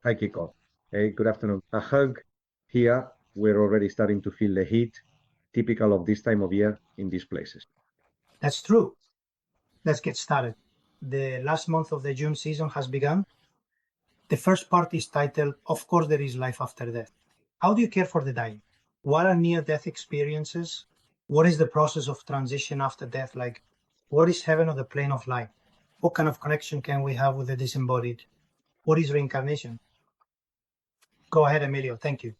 Hi, Kiko. Hey, good afternoon. A hug here. We're already starting to feel the heat, typical of this time of year in these places. That's true. Let's get started. The last month of the June season has begun. The first part is titled, Of Course There Is Life After Death. How do you care for the dying? What are near-death experiences? What is the process of transition after death like? What is heaven or the plane of light? What kind of connection can we have with the disembodied? What is reincarnation? Go ahead, Emilio. Thank you.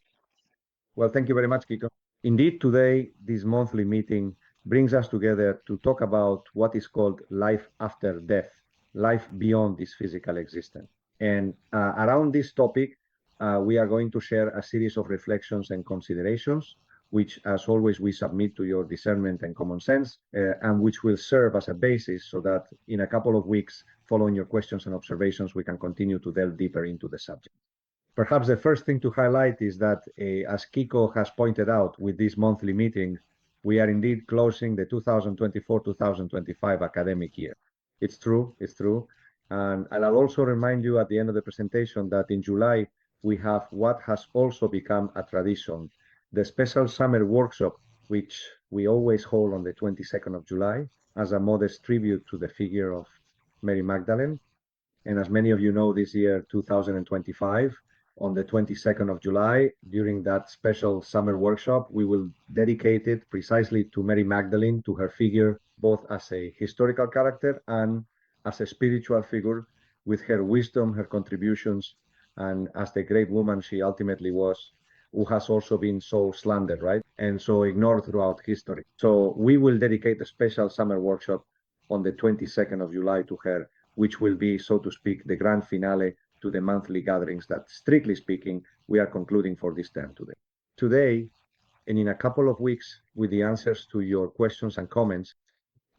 Well, thank you very much, Kiko. Indeed, today, this monthly meeting brings us together to talk about what is called life after death, life beyond this physical existence. And around this topic, we are going to share a series of reflections and considerations, which, as always, we submit to your discernment and common sense, and which will serve as a basis so that in a couple of weeks, following your questions and observations, we can continue to delve deeper into the subject. Perhaps the first thing to highlight is that, as Kiko has pointed out with this monthly meeting, we are indeed closing the 2024-2025 academic year. It's true, it's true. And I'll also remind you at the end of the presentation that in July, we have what has also become a tradition, the special summer workshop, which we always hold on the 22nd of July as a modest tribute to the figure of Mary Magdalene. And as many of you know, this year, 2025, on the 22nd of July, during that special summer workshop, we will dedicate it precisely to Mary Magdalene, to her figure, both as a historical character and as a spiritual figure, with her wisdom, her contributions, and as the great woman she ultimately was, who has also been so slandered, right? And so ignored throughout history. So we will dedicate a special summer workshop on the 22nd of July to her, which will be, so to speak, the grand finale to the monthly gatherings that, strictly speaking, we are concluding for this term today. Today, and in a couple of weeks, with the answers to your questions and comments,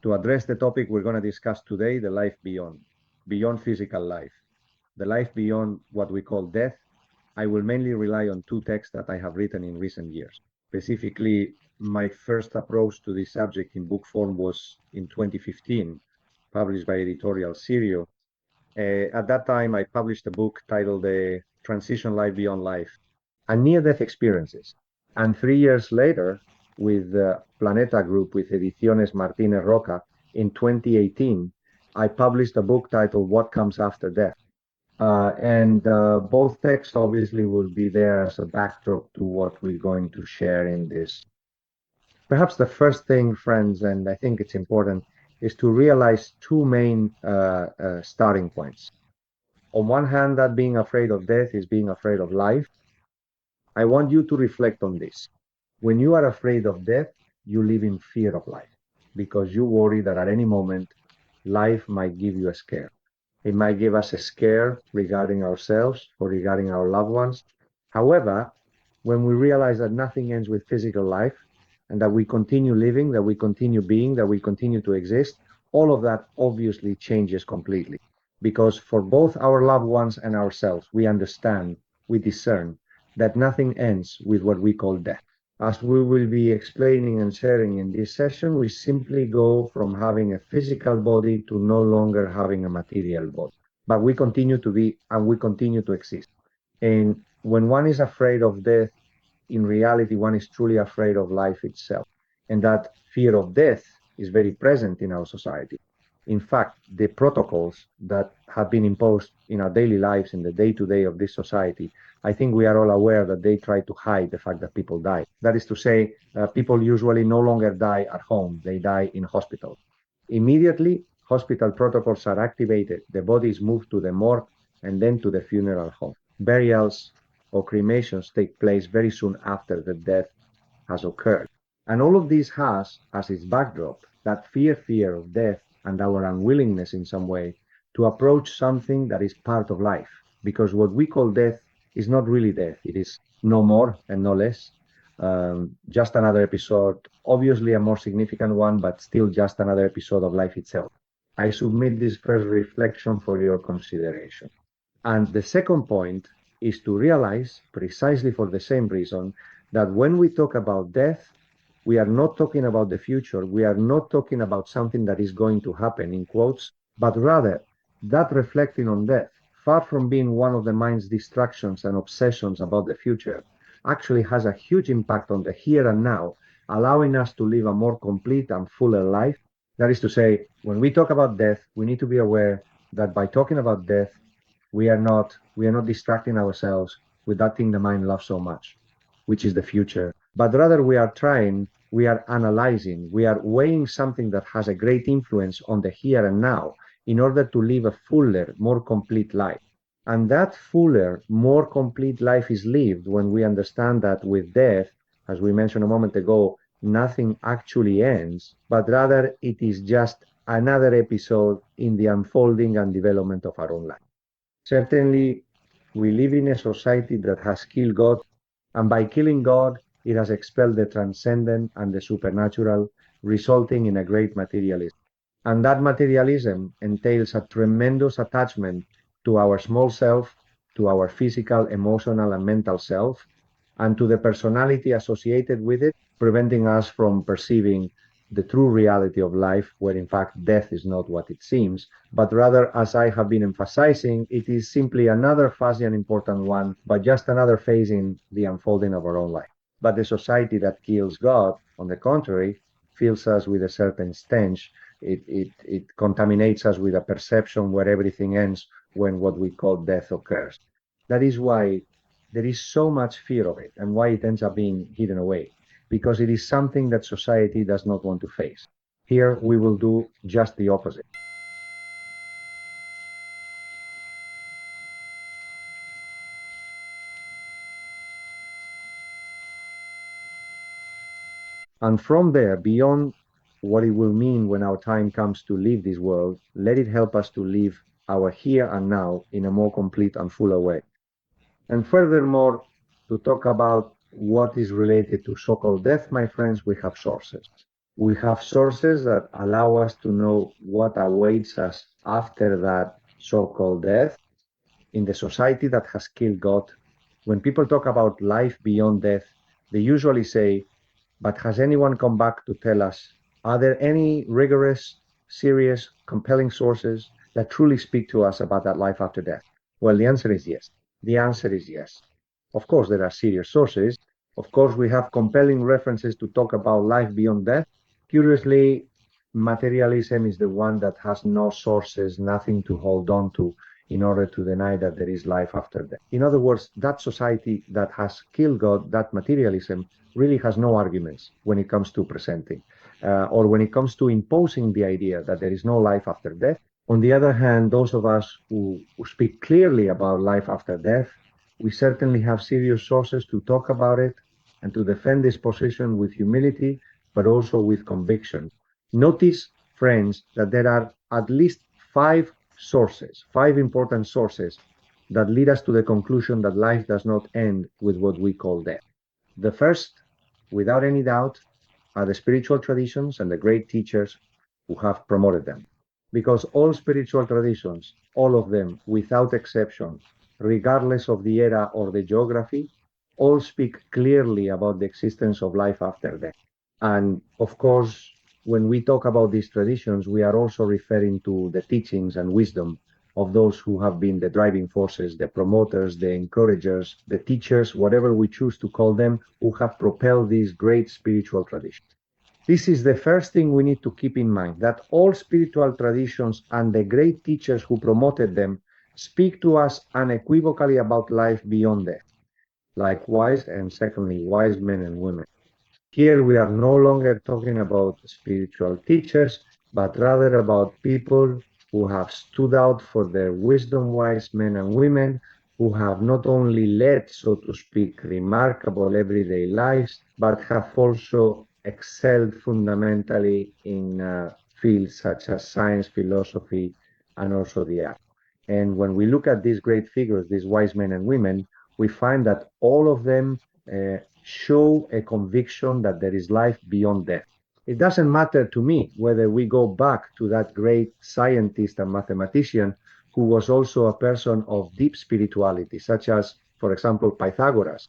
to address the topic we're going to discuss today, the life beyond physical life, the life beyond what we call death, I will mainly rely on two texts that I have written in recent years. Specifically, my first approach to this subject in book form was in 2015, published by editorial Sirio. At that time, I published a book titled The Transition Life Beyond Life and Near-Death Experiences. And 3 years later, with the Planeta Group, with Ediciones Martínez Roca, in 2018, I published a book titled What Comes After Death. And both texts obviously will be there as a backdrop to what we're going to share in this. Perhaps the first thing, friends, and I think it's important, is to realize two main starting points. On one hand, that being afraid of death is being afraid of life. I want you to reflect on this. When you are afraid of death, you live in fear of life because you worry that at any moment, life might give you a scare. It might give us a scare regarding ourselves or regarding our loved ones. However, when we realize that nothing ends with physical life and that we continue living, that we continue being, that we continue to exist, all of that obviously changes completely. Because for both our loved ones and ourselves, we understand, we discern that nothing ends with what we call death. As we will be explaining and sharing in this session, we simply go from having a physical body to no longer having a material body. But we continue to be and we continue to exist. And when one is afraid of death, in reality, one is truly afraid of life itself. And that fear of death is very present in our society. In fact, the protocols that have been imposed in our daily lives, in the day-to-day of this society, I think we are all aware that they try to hide the fact that people die. That is to say, people usually no longer die at home, they die in hospitals. Immediately, hospital protocols are activated, the body is moved to the morgue and then to the funeral home. Burials or cremations take place very soon after the death has occurred. And all of this has, as its backdrop, that fear of death and our unwillingness in some way to approach something that is part of life. Because what we call death is not really death. It is no more and no less. Just another episode, obviously a more significant one, but still just another episode of life itself. I submit this first reflection for your consideration. And the second point is to realize, precisely for the same reason, that when we talk about death, we are not talking about the future. We are not talking about something that is going to happen, in quotes, but rather that reflecting on death far from being one of the mind's distractions and obsessions about the future, actually has a huge impact on the here and now, allowing us to live a more complete and fuller life. That is to say, when we talk about death, we need to be aware that by talking about death, we are not distracting ourselves with that thing the mind loves so much, which is the future, but rather we are analyzing, we are weighing something that has a great influence on the here and now in order to live a fuller, more complete life. And that fuller, more complete life is lived when we understand that with death, as we mentioned a moment ago, nothing actually ends, but rather it is just another episode in the unfolding and development of our own life. Certainly, we live in a society that has killed God, and by killing God, it has expelled the transcendent and the supernatural, resulting in a great materialism. And that materialism entails a tremendous attachment to our small self, to our physical, emotional, and mental self, and to the personality associated with it, preventing us from perceiving the true reality of life, where in fact death is not what it seems, but rather, as I have been emphasizing, it is simply another fuzzy and important one, but just another phase in the unfolding of our own life. But the society that kills God, on the contrary, fills us with a certain stench. It contaminates us with a perception where everything ends when what we call death occurs. That is why there is so much fear of it and why it ends up being hidden away, because it is something that society does not want to face. Here we will do just the opposite. And from there, beyond what it will mean when our time comes to leave this world, let it help us to live our here and now in a more complete and fuller way. And furthermore, to talk about what is related to so-called death, my friends, we have sources. We have sources that allow us to know what awaits us after that so-called death in the society that has killed God. When people talk about life beyond death, they usually say, but has anyone come back to tell us, are there any rigorous, serious, compelling sources that truly speak to us about that life after death? Well, the answer is yes. The answer is yes. Of course, there are serious sources. Of course, we have compelling references to talk about life beyond death. Curiously, materialism is the one that has no sources, nothing to hold on to in order to deny that there is life after death. In other words, that society that has killed God, that materialism, really has no arguments when it comes to presenting or when it comes to imposing the idea that there is no life after death. On the other hand, those of us who speak clearly about life after death, we certainly have serious sources to talk about it and to defend this position with humility, but also with conviction. Notice, friends, that there are at least five important sources that lead us to the conclusion that life does not end with what we call death. The first, without any doubt, are the spiritual traditions and the great teachers who have promoted them. Because all spiritual traditions, all of them without exception, regardless of the era or the geography, all speak clearly about the existence of life after death. And of course, when we talk about these traditions, we are also referring to the teachings and wisdom of those who have been the driving forces, the promoters, the encouragers, the teachers, whatever we choose to call them, who have propelled these great spiritual traditions. This is the first thing we need to keep in mind, that all spiritual traditions and the great teachers who promoted them speak to us unequivocally about life beyond death. Likewise, and secondly, wise men and women. Here we are no longer talking about spiritual teachers, but rather about people who have stood out for their wisdom, wise men and women who have not only led, so to speak, remarkable everyday lives, but have also excelled fundamentally in fields such as science, philosophy, and also the art. And when we look at these great figures, these wise men and women, we find that all of them show a conviction that there is life beyond death. It doesn't matter to me whether we go back to that great scientist and mathematician who was also a person of deep spirituality, such as, for example, Pythagoras.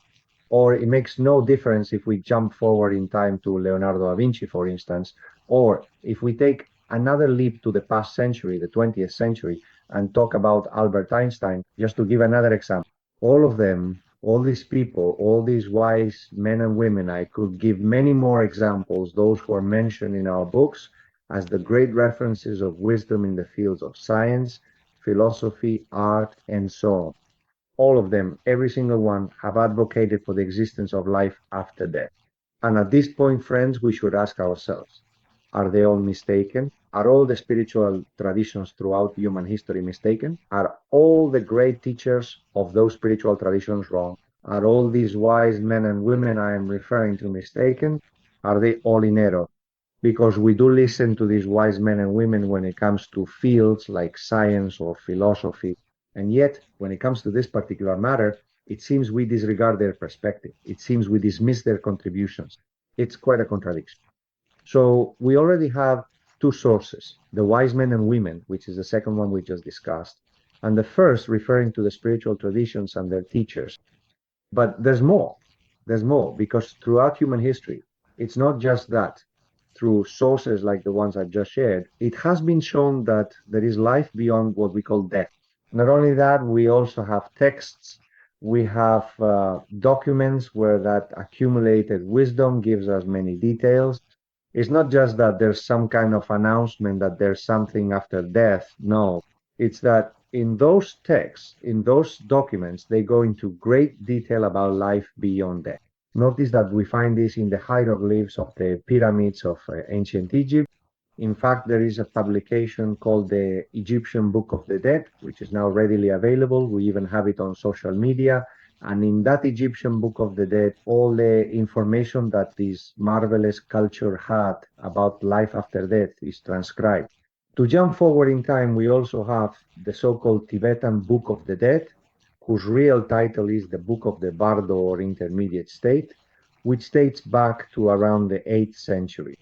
Or it makes no difference if we jump forward in time to Leonardo da Vinci, for instance, or if we take another leap to the past century, the 20th century, and talk about Albert Einstein, just to give another example. All of them, all these people, all these wise men and women, I could give many more examples, those who are mentioned in our books as the great references of wisdom in the fields of science, philosophy, art, and so on. All of them, every single one, have advocated for the existence of life after death. And at this point, friends, we should ask ourselves, are they all mistaken? Are all the spiritual traditions throughout human history mistaken? Are all the great teachers of those spiritual traditions wrong? Are all these wise men and women I am referring to mistaken? Are they all in error? Because we do listen to these wise men and women when it comes to fields like science or philosophy. And yet, when it comes to this particular matter, it seems we disregard their perspective. It seems we dismiss their contributions. It's quite a contradiction. So we already have two sources, the wise men and women, which is the second one we just discussed, and the first referring to the spiritual traditions and their teachers. But there's more. There's more because throughout human history, it's not just that. Through sources like the ones I've just shared, it has been shown that there is life beyond what we call death. Not only that, we also have texts, we have documents where that accumulated wisdom gives us many details. It's not just that there's some kind of announcement that there's something after death. No, it's that in those texts, in those documents, they go into great detail about life beyond death. Notice that we find this in the hieroglyphs of the pyramids of ancient Egypt. In fact, there is a publication called the Egyptian Book of the Dead, which is now readily available. We even have it on social media. And in that Egyptian Book of the Dead, all the information that this marvelous culture had about life after death is transcribed. To jump forward in time, we also have the so-called Tibetan Book of the Dead, whose real title is the Book of the Bardo or Intermediate State, which dates back to around the 8th century.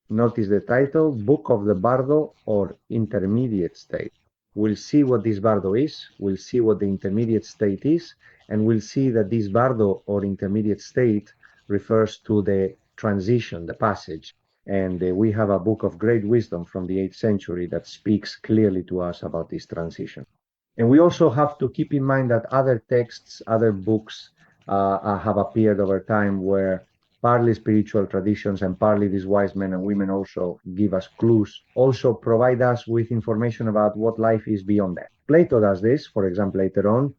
Notice the title, Book of the Bardo or Intermediate State. We'll see what this Bardo is, we'll see what the intermediate state is, and we'll see that this Bardo or intermediate state refers to the transition, the passage. And we have a book of great wisdom from the 8th century that speaks clearly to us about this transition. And we also have to keep in mind that other texts, other books have appeared over time where partly spiritual traditions and partly these wise men and women also give us clues, also provide us with information about what life is beyond that. Plato does this, for example, later on.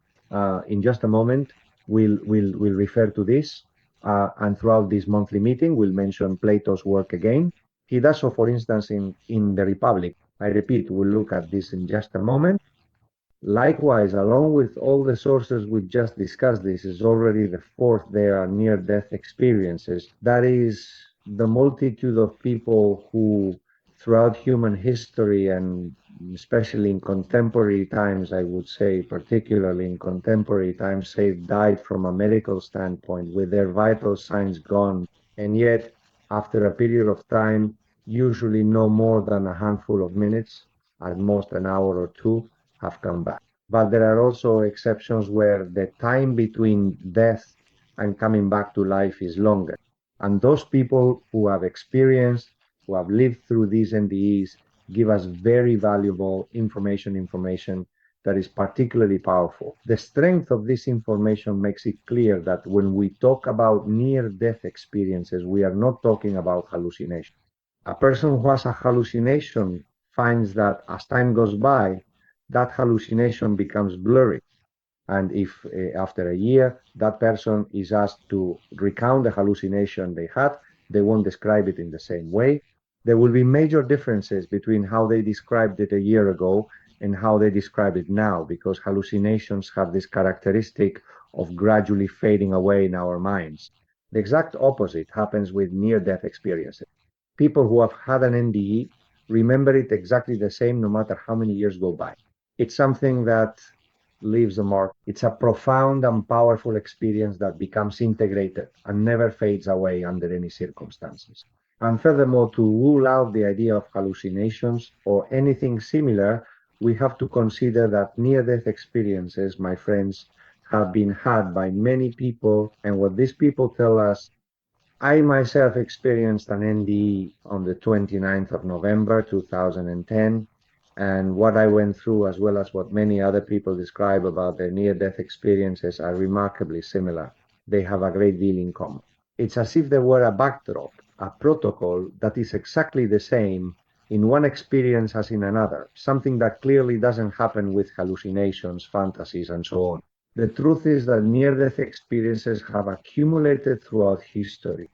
In just a moment, we'll refer to this. And throughout this monthly meeting, we'll mention Plato's work again. He does so, for instance, in the Republic. I repeat, we'll look at this in just a moment. Likewise, along with all the sources we just discussed, this is already the fourth there are near-death experiences. That is the multitude of people who, throughout human history and especially in contemporary times, I would say, particularly in contemporary times, say died from a medical standpoint with their vital signs gone. And yet, after a period of time, usually no more than a handful of minutes, at most an hour or two, have come back. But there are also exceptions where the time between death and coming back to life is longer. And those people who have experienced, who have lived through these NDEs, give us very valuable information that is particularly powerful. The strength of this information makes it clear that when we talk about near-death experiences, we are not talking about hallucination. A person who has a hallucination finds that as time goes by, that hallucination becomes blurry. And if after a year that person is asked to recount the hallucination they had, they won't describe it in the same way. There will be major differences between how they described it a year ago and how they describe it now, because hallucinations have this characteristic of gradually fading away in our minds. The exact opposite happens with near-death experiences. People who have had an NDE remember it exactly the same no matter how many years go by. It's something that leaves a mark. It's a profound and powerful experience that becomes integrated and never fades away under any circumstances. And furthermore, to rule out the idea of hallucinations or anything similar, we have to consider that near-death experiences, my friends, have been had by many people. And what these people tell us I myself experienced an NDE on the 29th of November 2010, and what I went through, as well as what many other people describe about their near-death experiences, are remarkably similar. They have a great deal in common. It's as if there were a backdrop, a protocol that is exactly the same in one experience as in another, something that clearly doesn't happen with hallucinations, fantasies, and so on. The truth is that near-death experiences have accumulated throughout history.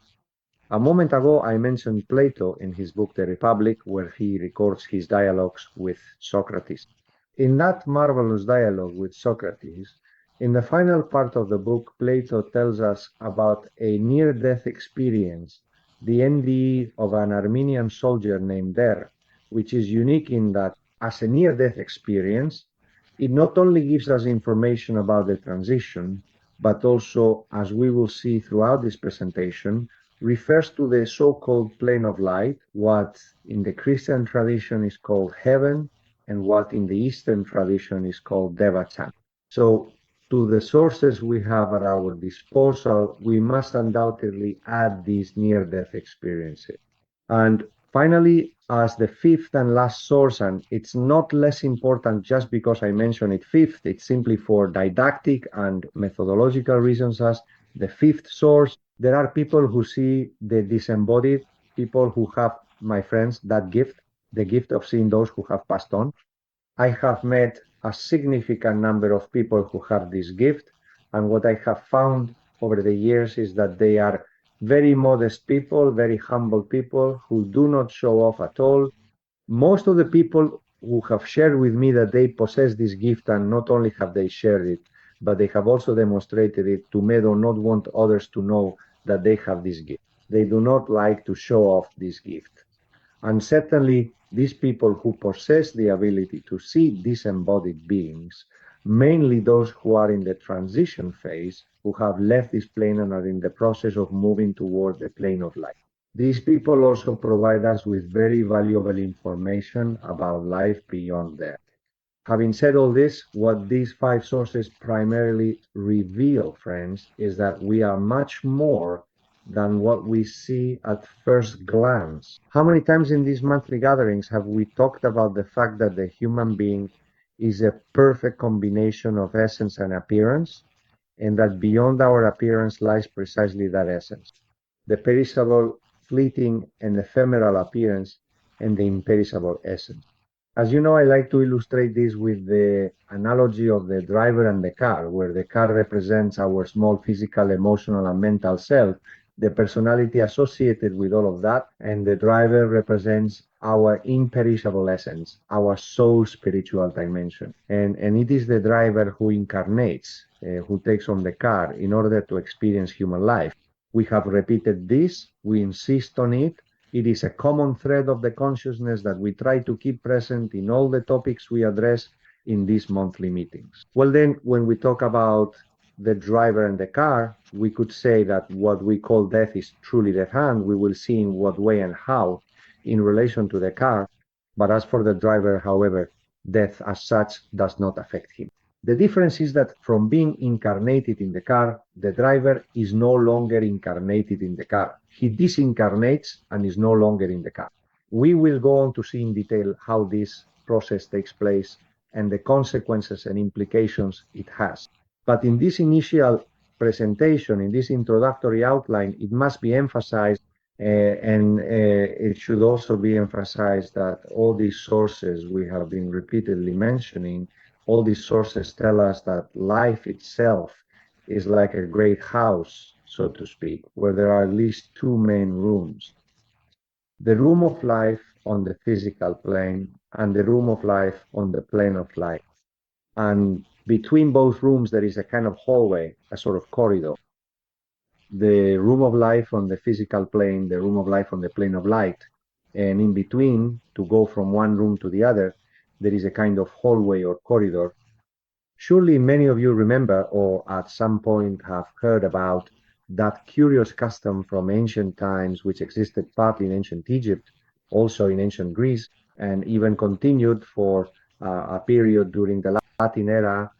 A moment ago, I mentioned Plato in his book The Republic, where he records his dialogues with Socrates. In that marvelous dialogue with Socrates, in the final part of the book, Plato tells us about a near death experience, the NDE of an Armenian soldier named Der, which is unique in that, as a near death experience, it not only gives us information about the transition, but also, as we will see throughout this presentation, refers to the so-called plane of light, what in the Christian tradition is called heaven, and what in the Eastern tradition is called Devachan. So, to the sources we have at our disposal, we must undoubtedly add these near-death experiences. And finally, as the fifth and last source, and it's not less important just because I mention it fifth, it's simply for didactic and methodological reasons as the fifth source. There are people who see the disembodied, people who have, my friends, that gift, the gift of seeing those who have passed on. I have met a significant number of people who have this gift, and what I have found over the years is that they are very modest people, very humble people who do not show off at all. Most of the people who have shared with me that they possess this gift, and not only have they shared it, but they have also demonstrated it to me, do not want others to know that they have this gift. They do not like to show off this gift. And certainly, these people who possess the ability to see disembodied beings, mainly those who are in the transition phase, who have left this plane and are in the process of moving toward the plane of light. These people also provide us with very valuable information about life beyond death. Having said all this, what these five sources primarily reveal, friends, is that we are much more than what we see at first glance. How many times in these monthly gatherings have we talked about the fact that the human being is a perfect combination of essence and appearance, and that beyond our appearance lies precisely that essence? The perishable, fleeting, and ephemeral appearance, and the imperishable essence. As you know, I like to illustrate this with the analogy of the driver and the car, where the car represents our small physical, emotional, and mental self, the personality associated with all of that, and the driver represents our imperishable essence, our soul spiritual dimension. And it is the driver who incarnates, who takes on the car in order to experience human life. We have repeated this, we insist on it. It is a common thread of the consciousness that we try to keep present in all the topics we address in these monthly meetings. Well, then, when we talk about the driver and the car, we could say that what we call death is truly the hand. We will see in what way and how in relation to the car. But as for the driver, however, death as such does not affect him. The difference is that from being incarnated in the car, the driver is no longer incarnated in the car. He disincarnates and is no longer in the car. We will go on to see in detail how this process takes place and the consequences and implications it has. But in this initial presentation, in this introductory outline, it must be emphasized and it should also be emphasized that all these sources we have been repeatedly mentioning, all these sources tell us that life itself is like a great house, so to speak, where there are at least two main rooms. The room of life on the physical plane and the room of life on the plane of light. And between both rooms, there is a kind of hallway, a sort of corridor. The room of life on the physical plane, the room of life on the plane of light. And in between, to go from one room to the other, there is a kind of hallway or corridor. Surely many of you remember, or at some point have heard about, that curious custom from ancient times, which existed partly in ancient Egypt, also in ancient Greece, and even continued for a period during the Latin era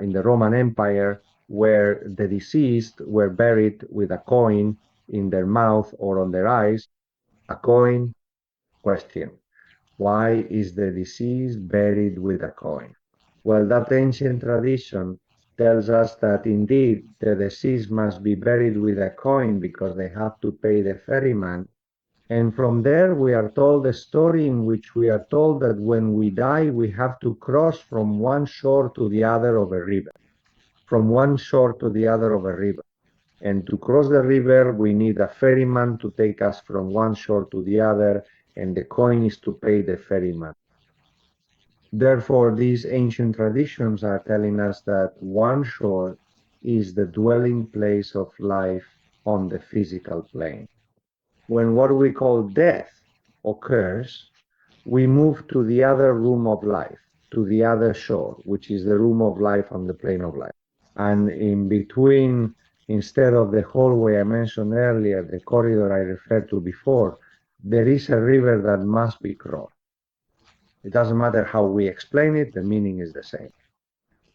in the Roman Empire, where the deceased were buried with a coin in their mouth or on their eyes. A coin? Question. Why is the deceased buried with a coin? Well, that ancient tradition tells us that indeed the deceased must be buried with a coin because they have to pay the ferryman. And from there, we are told a story in which we are told that when we die, we have to cross from one shore to the other of a river, from one shore to the other of a river. And to cross the river, we need a ferryman to take us from one shore to the other, and the coin is to pay the ferryman. Therefore, these ancient traditions are telling us that one shore is the dwelling place of life on the physical plane. When what we call death occurs, we move to the other room of life, to the other shore, which is the room of life on the plane of life. And in between, instead of the hallway I mentioned earlier, the corridor I referred to before, there is a river that must be crossed. It doesn't matter how we explain it, the meaning is the same.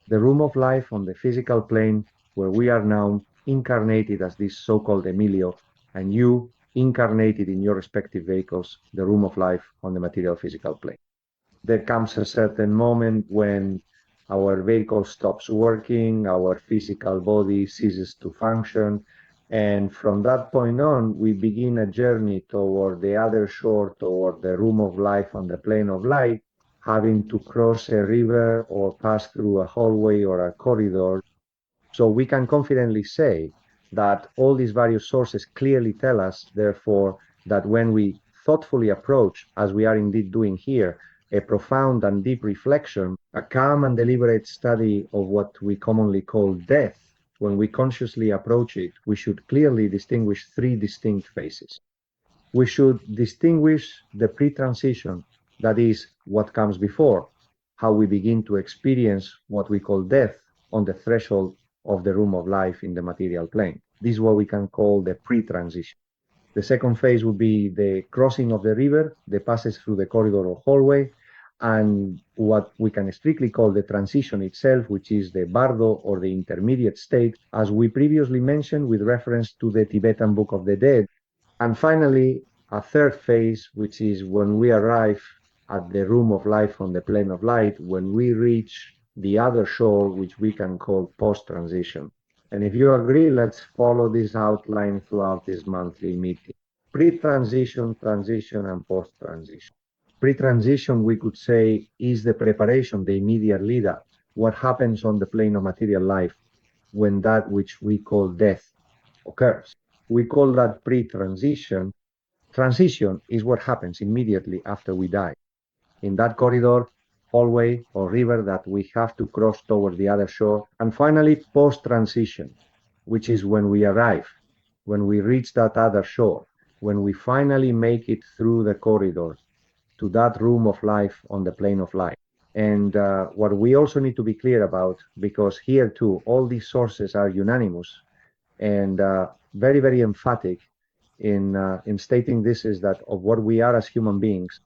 The room of life on the physical plane, where we are now incarnated as this so-called Emilio, and you incarnated in your respective vehicles, the room of life on the material physical plane. There comes a certain moment when our vehicle stops working, our physical body ceases to function, and from that point on, we begin a journey toward the other shore, toward the room of life on the plane of light, having to cross a river or pass through a hallway or a corridor. So we can confidently say that all these various sources clearly tell us, therefore, that when we thoughtfully approach, as we are indeed doing here, a profound and deep reflection, a calm and deliberate study of what we commonly call death, when we consciously approach it, we should clearly distinguish three distinct phases. We should distinguish the pre-transition, that is, what comes before, how we begin to experience what we call death on the threshold of the room of life in the material plane. This is what we can call the pre-transition. The second phase would be the crossing of the river that passes through the corridor or hallway, and what we can strictly call the transition itself, which is the bardo or the intermediate state, as we previously mentioned with reference to the Tibetan Book of the Dead. And finally, a third phase, which is when we arrive at the room of life on the plane of light, when we reach the other shore, which we can call post-transition. And if you agree, let's follow this outline throughout this monthly meeting. Pre-transition, transition, and post-transition. Pre-transition, we could say, is the preparation, the immediate lead-up, what happens on the plane of material life when that which we call death occurs. We call that pre-transition. Transition is what happens immediately after we die. In that corridor, hallway, or river that we have to cross toward the other shore. And finally, post-transition, which is when we arrive, when we reach that other shore, when we finally make it through the corridor to that room of life on the plane of light. And what we also need to be clear about, because here too, all these sources are unanimous and very, very emphatic in stating this, is that of what we are as human beings,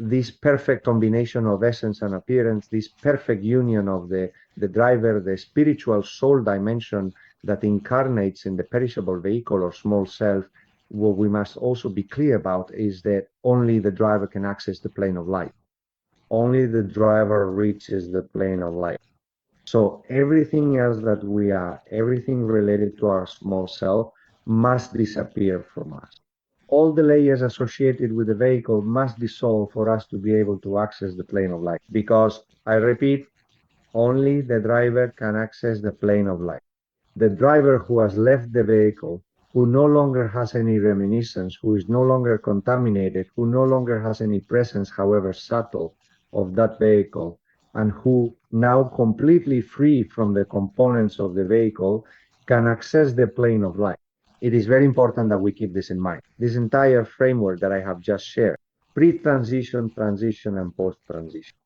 this perfect combination of essence and appearance, this perfect union of the driver, the spiritual soul dimension that incarnates in the perishable vehicle or small self, what we must also be clear about is that only the driver can access the plane of light. Only the driver reaches the plane of light. So everything else that we are, everything related to our small self, must disappear from us. All the layers associated with the vehicle must dissolve for us to be able to access the plane of light. Because, I repeat, only the driver can access the plane of light. The driver who has left the vehicle, who no longer has any reminiscence, who is no longer contaminated, who no longer has any presence, however subtle, of that vehicle, and who now completely free from the components of the vehicle, can access the plane of light. It is very important that we keep this in mind. This entire framework that I have just shared, pre-transition, transition, and post-transition.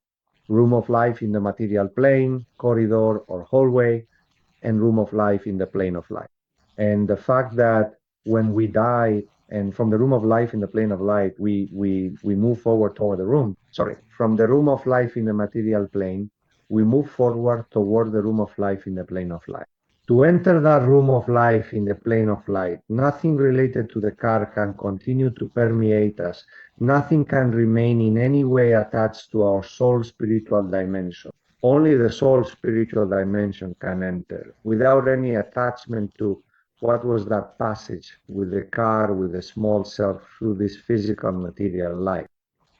Room of life in the material plane, corridor or hallway, and room of life in the plane of light. And the fact that when we die and from the room of life in the plane of light, we move forward toward from the room of life in the material plane, we move forward toward the room of life in the plane of light. To enter that room of life in the plane of light, nothing related to the car can continue to permeate us. Nothing can remain in any way attached to our soul spiritual dimension. Only the soul spiritual dimension can enter without any attachment to what was that passage with the car, with the small self through this physical material life.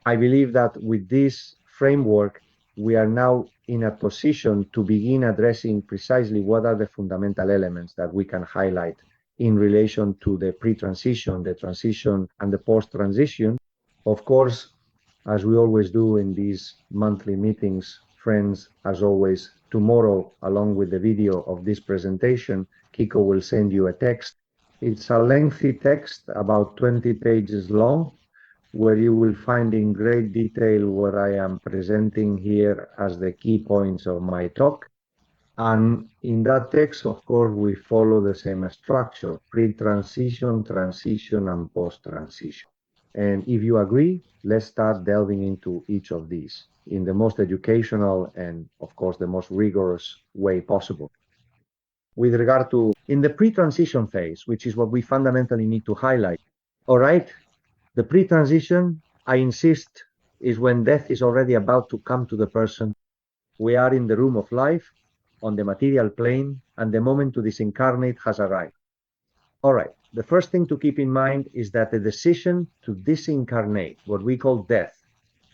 I believe that with this framework, we are now in a position to begin addressing precisely what are the fundamental elements that we can highlight in relation to the pre-transition, the transition, and the post-transition. Of course, as we always do in these monthly meetings, friends, as always, tomorrow, along with the video of this presentation, Kiko will send you a text. It's a lengthy text, about 20 pages long, where you will find in great detail what I am presenting here as the key points of my talk. And in that text, of course, we follow the same structure, pre-transition, transition, and post-transition. And if you agree, let's start delving into each of these in the most educational and, of course, the most rigorous way possible. With regard to in the pre-transition phase, which is what we fundamentally need to highlight, all right, the pre-transition, I insist, is when death is already about to come to the person. We are in the room of life, on the material plane, and the moment to disincarnate has arrived. All right, the first thing to keep in mind is that the decision to disincarnate, what we call death,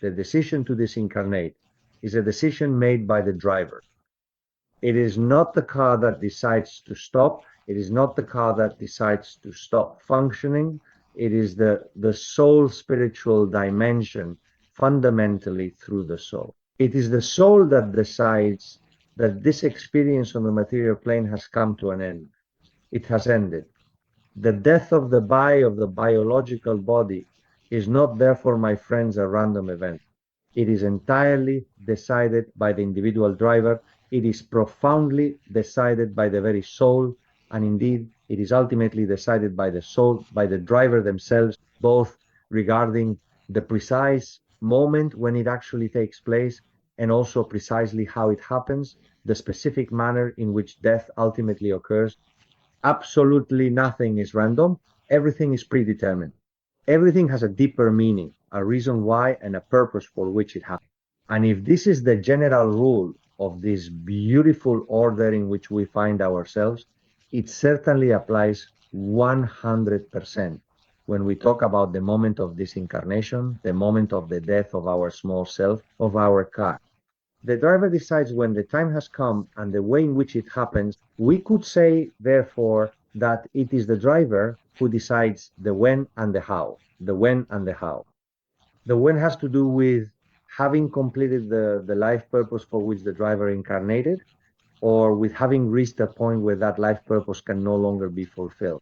the decision to disincarnate, is a decision made by the driver. It is not the car that decides to stop. It is not the car that decides to stop functioning. It is the soul spiritual dimension fundamentally through the soul. It is the soul that decides that this experience on the material plane has come to an end. It has ended. The death of the biological body is not therefore, my friends, a random event. It is entirely decided by the individual driver. It is profoundly decided by the very soul. And indeed, it is ultimately decided by the soul, by the driver themselves, both regarding the precise moment when it actually takes place and also precisely how it happens, the specific manner in which death ultimately occurs. Absolutely nothing is random. Everything is predetermined. Everything has a deeper meaning, a reason why, and a purpose for which it happens. And if this is the general rule of this beautiful order in which we find ourselves, it certainly applies 100% when we talk about the moment of disincarnation, the moment of the death of our small self, of our car. The driver decides when the time has come and the way in which it happens. We could say, therefore, that it is the driver who decides the when and the how. The when and the how. The when has to do with having completed the life purpose for which the driver incarnated, or with having reached a point where that life purpose can no longer be fulfilled.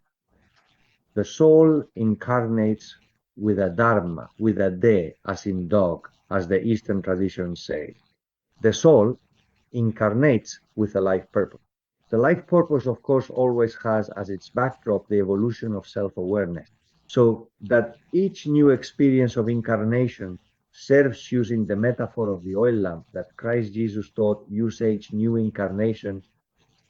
The soul incarnates with a dharma, with a de, as in dog, as the Eastern traditions say. The soul incarnates with a life purpose. The life purpose, of course, always has as its backdrop the evolution of self-awareness. So that each new experience of incarnation serves, using the metaphor of the oil lamp that Christ Jesus taught, use each new incarnation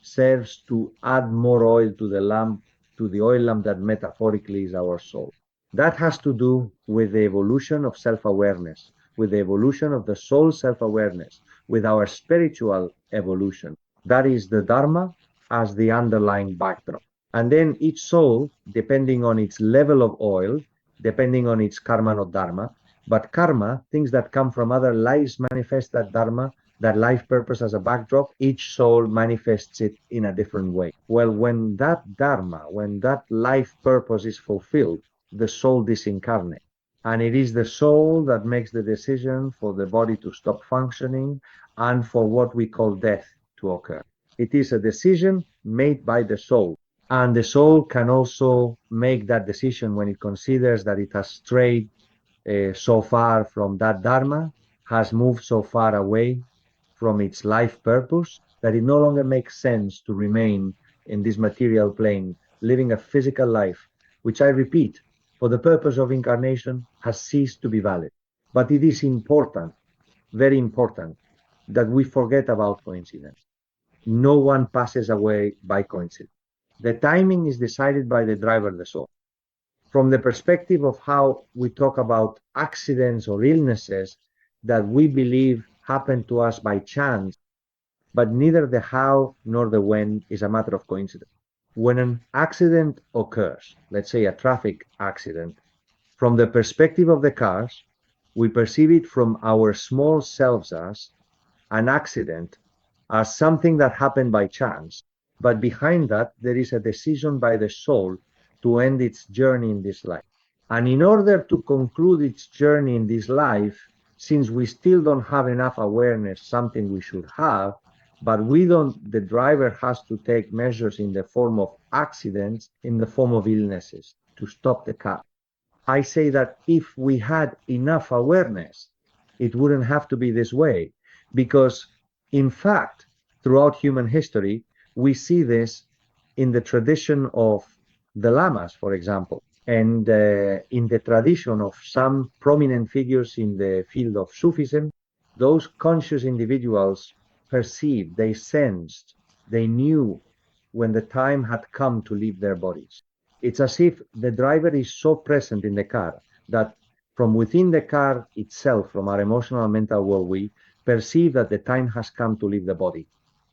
serves to add more oil to the lamp, to the oil lamp that metaphorically is our soul. That has to do with the evolution of self-awareness, with the evolution of the soul self-awareness, with our spiritual evolution. That is the Dharma as the underlying backdrop. And then each soul, depending on its level of oil, depending on its karma, not Dharma, but karma, things that come from other lives manifest that Dharma, that life purpose as a backdrop. Each soul manifests it in a different way. Well, when that Dharma, when that life purpose is fulfilled, the soul disincarnates. And it is the soul that makes the decision for the body to stop functioning and for what we call death to occur. It is a decision made by the soul. And the soul can also make that decision when it considers that it has strayed so far from that Dharma, has moved so far away from its life purpose, that it no longer makes sense to remain in this material plane, living a physical life, which I repeat, for the purpose of incarnation, has ceased to be valid. But it is important, very important, that we forget about coincidence. no one passes away by coincidence. The timing is decided by the driver, the soul. From the perspective of how we talk about accidents or illnesses that we believe happen to us by chance, but neither the how nor the when is a matter of coincidence. When an accident occurs, let's say a traffic accident, from the perspective of the cars, we perceive it from our small selves as an accident, as something that happened by chance. But behind that, there is a decision by the soul to end its journey in this life. And in order to conclude its journey in this life, since we still don't have enough awareness, something we should have, but we don't, the driver has to take measures in the form of accidents, in the form of illnesses to stop the car. I say that if we had enough awareness, it wouldn't have to be this way. Because, in fact, throughout human history, we see this in the tradition of the lamas, for example, and in the tradition of some prominent figures in the field of Sufism. Those conscious individuals perceived, they sensed, they knew when the time had come to leave their bodies. It's as if the driver is so present in the car that from within the car itself, from our emotional and mental world, we perceive that the time has come to leave the body.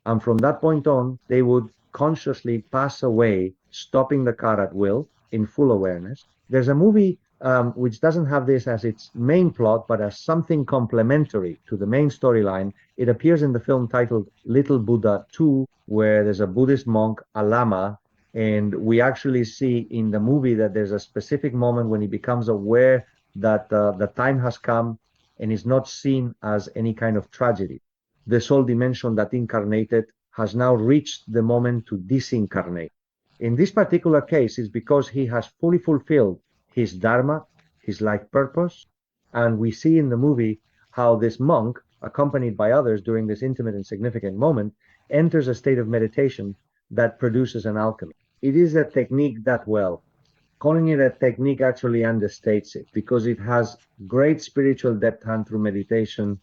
And from that point on, they would consciously pass away, stopping the car at will in full awareness. There's a movie which doesn't have this as its main plot, but as something complementary to the main storyline. It appears in the film titled Little Buddha 2, where there's a Buddhist monk, a lama, and we actually see in the movie that there's a specific moment when he becomes aware that the time has come and is not seen as any kind of tragedy. The soul dimension that incarnated has now reached the moment to disincarnate. In this particular case, it's because he has fully fulfilled his dharma, his life purpose, and we see in the movie how this monk, accompanied by others during this intimate and significant moment, enters a state of meditation that produces an alchemy. It is a technique that, well, calling it a technique actually understates it because it has great spiritual depth and through meditation,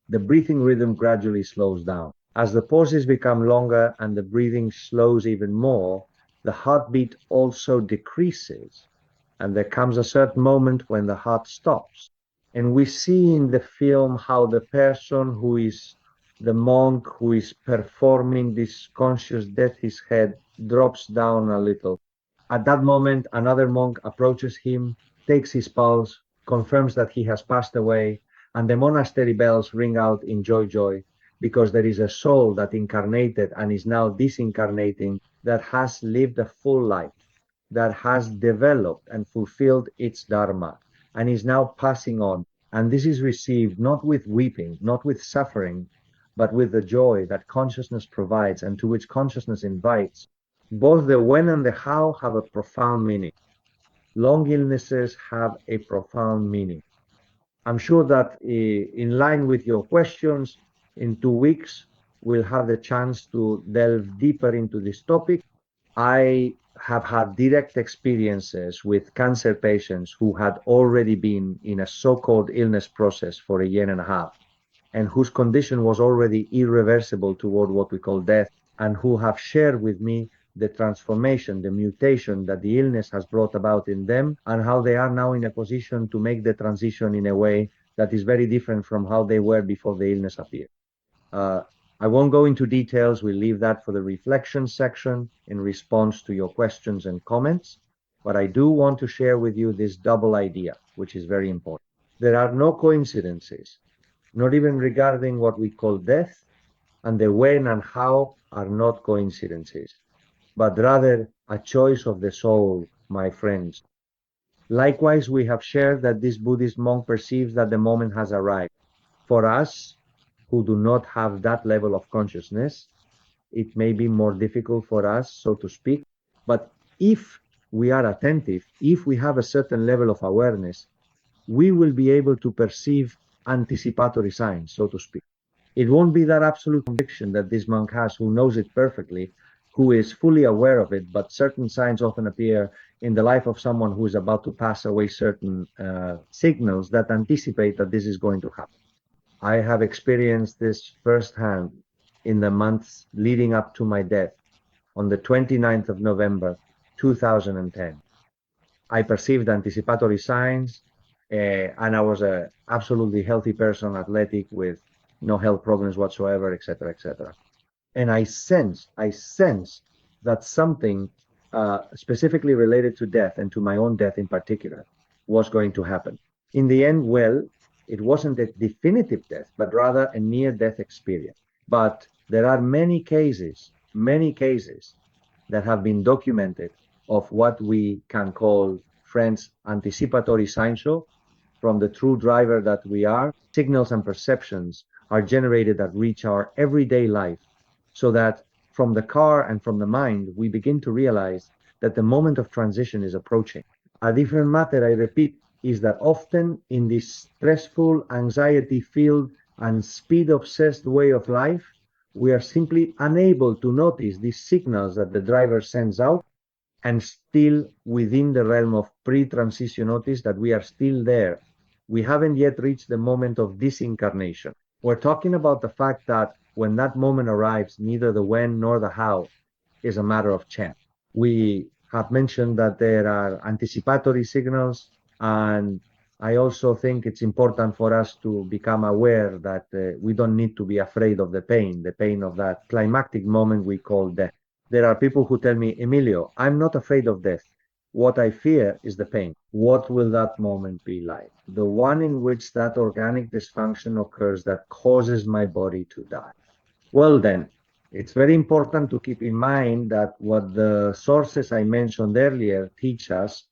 the breathing rhythm gradually slows down. As the pauses become longer and the breathing slows even more, the heartbeat also decreases. And there comes a certain moment when the heart stops. And we see in the film how the person who is the monk who is performing this conscious death, his head drops down a little. At that moment, another monk approaches him, takes his pulse, confirms that he has passed away, and the monastery bells ring out in joy, joy, because there is a soul that incarnated and is now disincarnating that has lived a full life, that has developed and fulfilled its dharma, and is now passing on. And this is received not with weeping, not with suffering, but with the joy that consciousness provides and to which consciousness invites. Both the when and the how have a profound meaning. Long illnesses have a profound meaning. I'm sure that in line with your questions, in 2 weeks, we'll have the chance to delve deeper into this topic. I have had direct experiences with cancer patients who had already been in a so-called illness process for a year and a half and whose condition was already irreversible toward what we call death, and who have shared with me the transformation, the mutation that the illness has brought about in them, and how they are now in a position to make the transition in a way that is very different from how they were before the illness appeared. Uh, I won't go into details. We'll leave that for the reflection section in response to your questions and comments. But I do want to share with you this double idea, which is very important. There are no coincidences, not even regarding what we call death, and the when and how are not coincidences, but rather a choice of the soul, my friends. Likewise, we have shared that this Buddhist monk perceives that the moment has arrived. For us, who do not have that level of consciousness, it may be more difficult for us, so to speak. But if we are attentive, if we have a certain level of awareness, we will be able to perceive anticipatory signs, so to speak. It won't be that absolute conviction that this monk has, who knows it perfectly, who is fully aware of it, but certain signs often appear in the life of someone who is about to pass away, certain signals that anticipate that this is going to happen. I have experienced this firsthand in the months leading up to my death on the 29th of November, 2010. I perceived anticipatory signs, and I was a absolutely healthy person, athletic, with no health problems whatsoever, etc., etc. And I sensed that something specifically related to death and to my own death in particular was going to happen. In the end, well, it wasn't a definitive death, but rather a near-death experience. But there are many cases that have been documented of what we can call, friends, anticipatory signs. So from the true driver that we are, signals and perceptions are generated that reach our everyday life, so that from the car and from the mind, we begin to realize that the moment of transition is approaching. A different matter, I repeat, is that often in this stressful, anxiety-filled, and speed-obsessed way of life, we are simply unable to notice these signals that the driver sends out, and still within the realm of pre-transition notice that we are still there. We haven't yet reached the moment of disincarnation. We're talking about the fact that when that moment arrives, neither the when nor the how is a matter of chance. We have mentioned that there are anticipatory signals, and I also think it's important for us to become aware that we don't need to be afraid of the pain of that climactic moment we call death. There are people who tell me, Emilio, I'm not afraid of death. What I fear is the pain. What will that moment be like? The one in which that organic dysfunction occurs that causes my body to die. Well, then, it's very important to keep in mind that what the sources I mentioned earlier teach us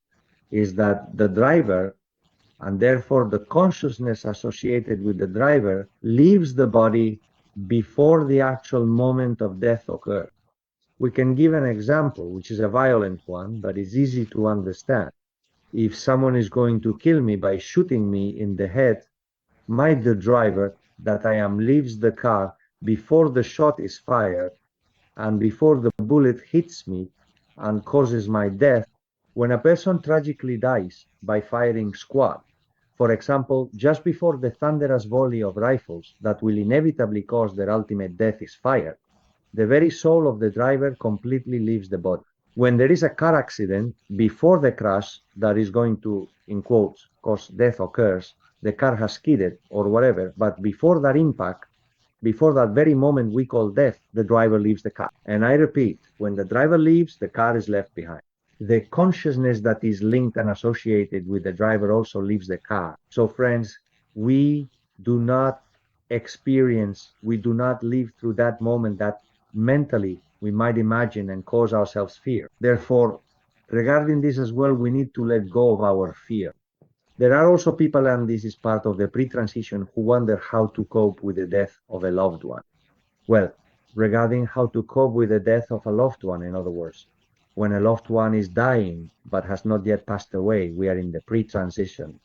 is that the driver, and therefore the consciousness associated with the driver, leaves the body before the actual moment of death occurs. We can give an example, which is a violent one, but it's easy to understand. If someone is going to kill me by shooting me in the head, might the driver that I am leaves the car before the shot is fired and before the bullet hits me and causes my death. When a person tragically dies by firing squad, for example, just before the thunderous volley of rifles that will inevitably cause their ultimate death is fired, the very soul of the driver completely leaves the body. When there is a car accident, before the crash that is going to, in quotes, cause death occurs, the car has skidded or whatever, but before that impact, before that very moment we call death, the driver leaves the car. And I repeat, when the driver leaves, the car is left behind. The consciousness that is linked and associated with the driver also leaves the car. So friends, we do not we do not live through that moment that mentally we might imagine and cause ourselves fear. Therefore, regarding this as well, we need to let go of our fear. There are also people, and this is part of the pre-transition, who wonder how to cope with the death of a loved one. Well, regarding how to cope with the death of a loved one, in other words, when a loved one is dying but has not yet passed away, we are in the pre-transition.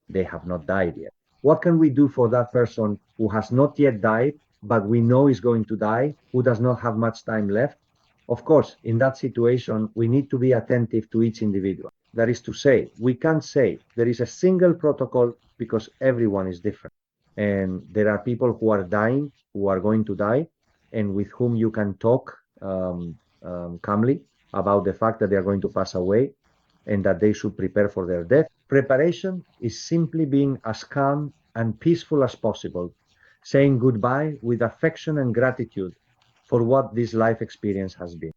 They have not died yet. What can we do for that person who has not yet died, but we know is going to die, who does not have much time left? Of course, in that situation, we need to be attentive to each individual. That is to say, we can't say there is a single protocol because everyone is different. And there are people who are dying, who are going to die, and with whom you can talk calmly about the fact that they are going to pass away and that they should prepare for their death. Preparation is simply being as calm and peaceful as possible, saying goodbye with affection and gratitude for what this life experience has been.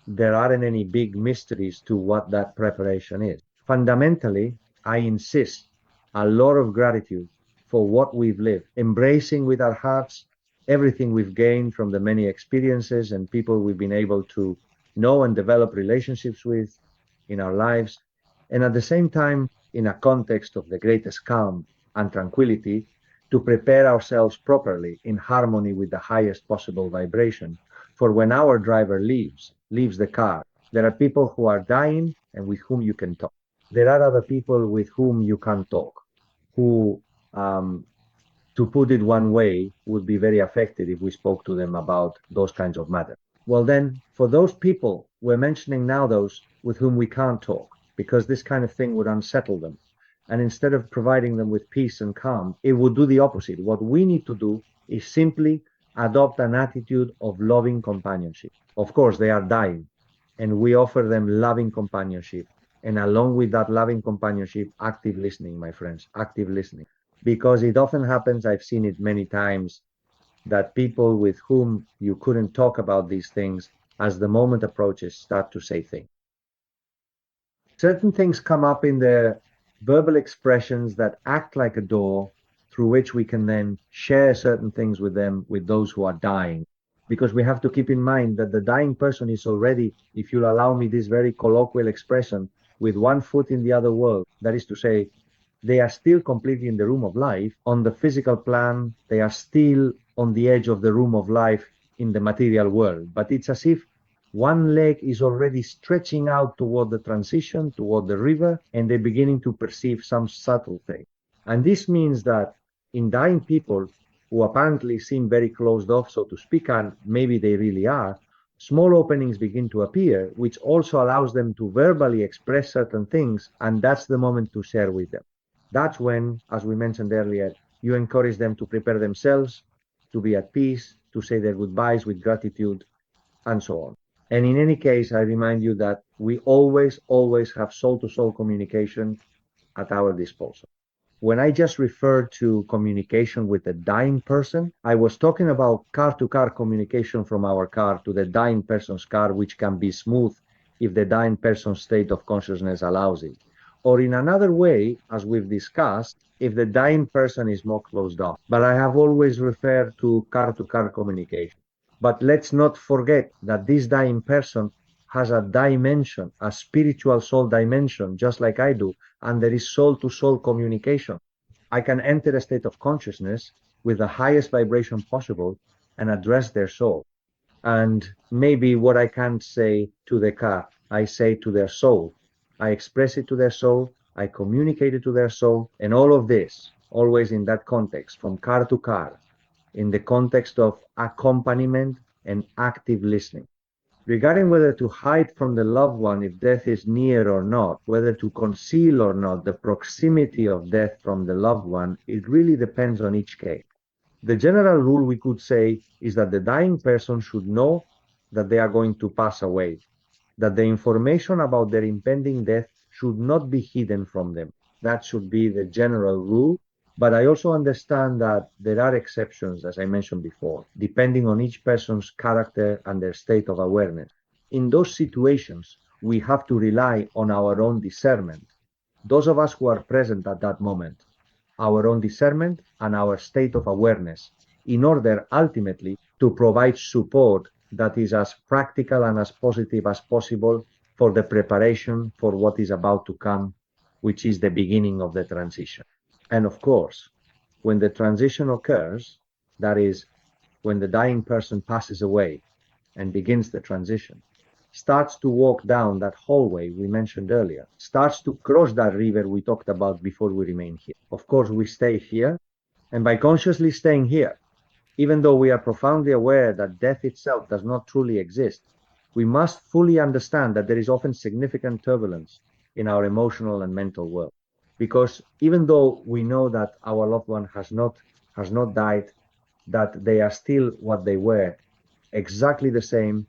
There aren't any big mysteries to what that preparation is. Fundamentally, I insist a lot of gratitude for what we've lived, embracing with our hearts everything we've gained from the many experiences and people we've been able to know and develop relationships with in our lives, and at the same time, in a context of the greatest calm and tranquility, to prepare ourselves properly in harmony with the highest possible vibration. For when our driver leaves the car, there are people who are dying and with whom you can talk. There are other people with whom you can't talk, who, to put it one way, would be very affected if we spoke to them about those kinds of matters. Well, then, for those people, we're mentioning now those with whom we can't talk, because this kind of thing would unsettle them. And instead of providing them with peace and calm, it would do the opposite. What we need to do is simply adopt an attitude of loving companionship. Of course, they are dying, and we offer them loving companionship. And along with that loving companionship, active listening, my friends, active listening. Because it often happens, I've seen it many times, that people with whom you couldn't talk about these things, as the moment approaches, start to say things. Certain things come up in the verbal expressions that act like a door through which we can then share certain things with them, with those who are dying. Because we have to keep in mind that the dying person is already, if you'll allow me this very colloquial expression, with one foot in the other world. That is to say, they are still completely in the room of life. On the physical plan, they are still on the edge of the room of life in the material world. But it's as if one leg is already stretching out toward the transition, toward the river, and they're beginning to perceive some subtle thing. And this means that in dying people who apparently seem very closed off, so to speak, and maybe they really are, small openings begin to appear, which also allows them to verbally express certain things, and that's the moment to share with them. That's when, as we mentioned earlier, you encourage them to prepare themselves, to be at peace, to say their goodbyes with gratitude, and so on. And in any case, I remind you that we always have soul to soul communication at our disposal. When I just referred to communication with a dying person, I was talking about car to car communication from our car to the dying person's car, which can be smooth if the dying person's state of consciousness allows it. Or in another way, as we've discussed, if the dying person is more closed off. But I have always referred to car communication. But let's not forget that this dying person has a dimension, a spiritual soul dimension, just like I do, and there is soul to soul communication. I can enter a state of consciousness with the highest vibration possible and address their soul. And maybe what I can't say to the car, I say to their soul. I express it to their soul, I communicate it to their soul, and all of this, always in that context, from car to car, in the context of accompaniment and active listening. Regarding whether to hide from the loved one if death is near or not, whether to conceal or not the proximity of death from the loved one, it really depends on each case. The general rule we could say is that the dying person should know that they are going to pass away, that the information about their impending death should not be hidden from them. That should be the general rule. But I also understand that there are exceptions, as I mentioned before, depending on each person's character and their state of awareness. In those situations, we have to rely on our own discernment. Those of us who are present at that moment, our own discernment and our state of awareness, in order ultimately to provide support that is as practical and as positive as possible for the preparation for what is about to come, which is the beginning of the transition. And of course, when the transition occurs, that is, when the dying person passes away and begins the transition, starts to walk down that hallway we mentioned earlier, starts to cross that river we talked about before we remain here. Of course, we stay here, and by consciously staying here, even though we are profoundly aware that death itself does not truly exist, we must fully understand that there is often significant turbulence in our emotional and mental world. Because even though we know that our loved one has not died, that they are still what they were, exactly the same,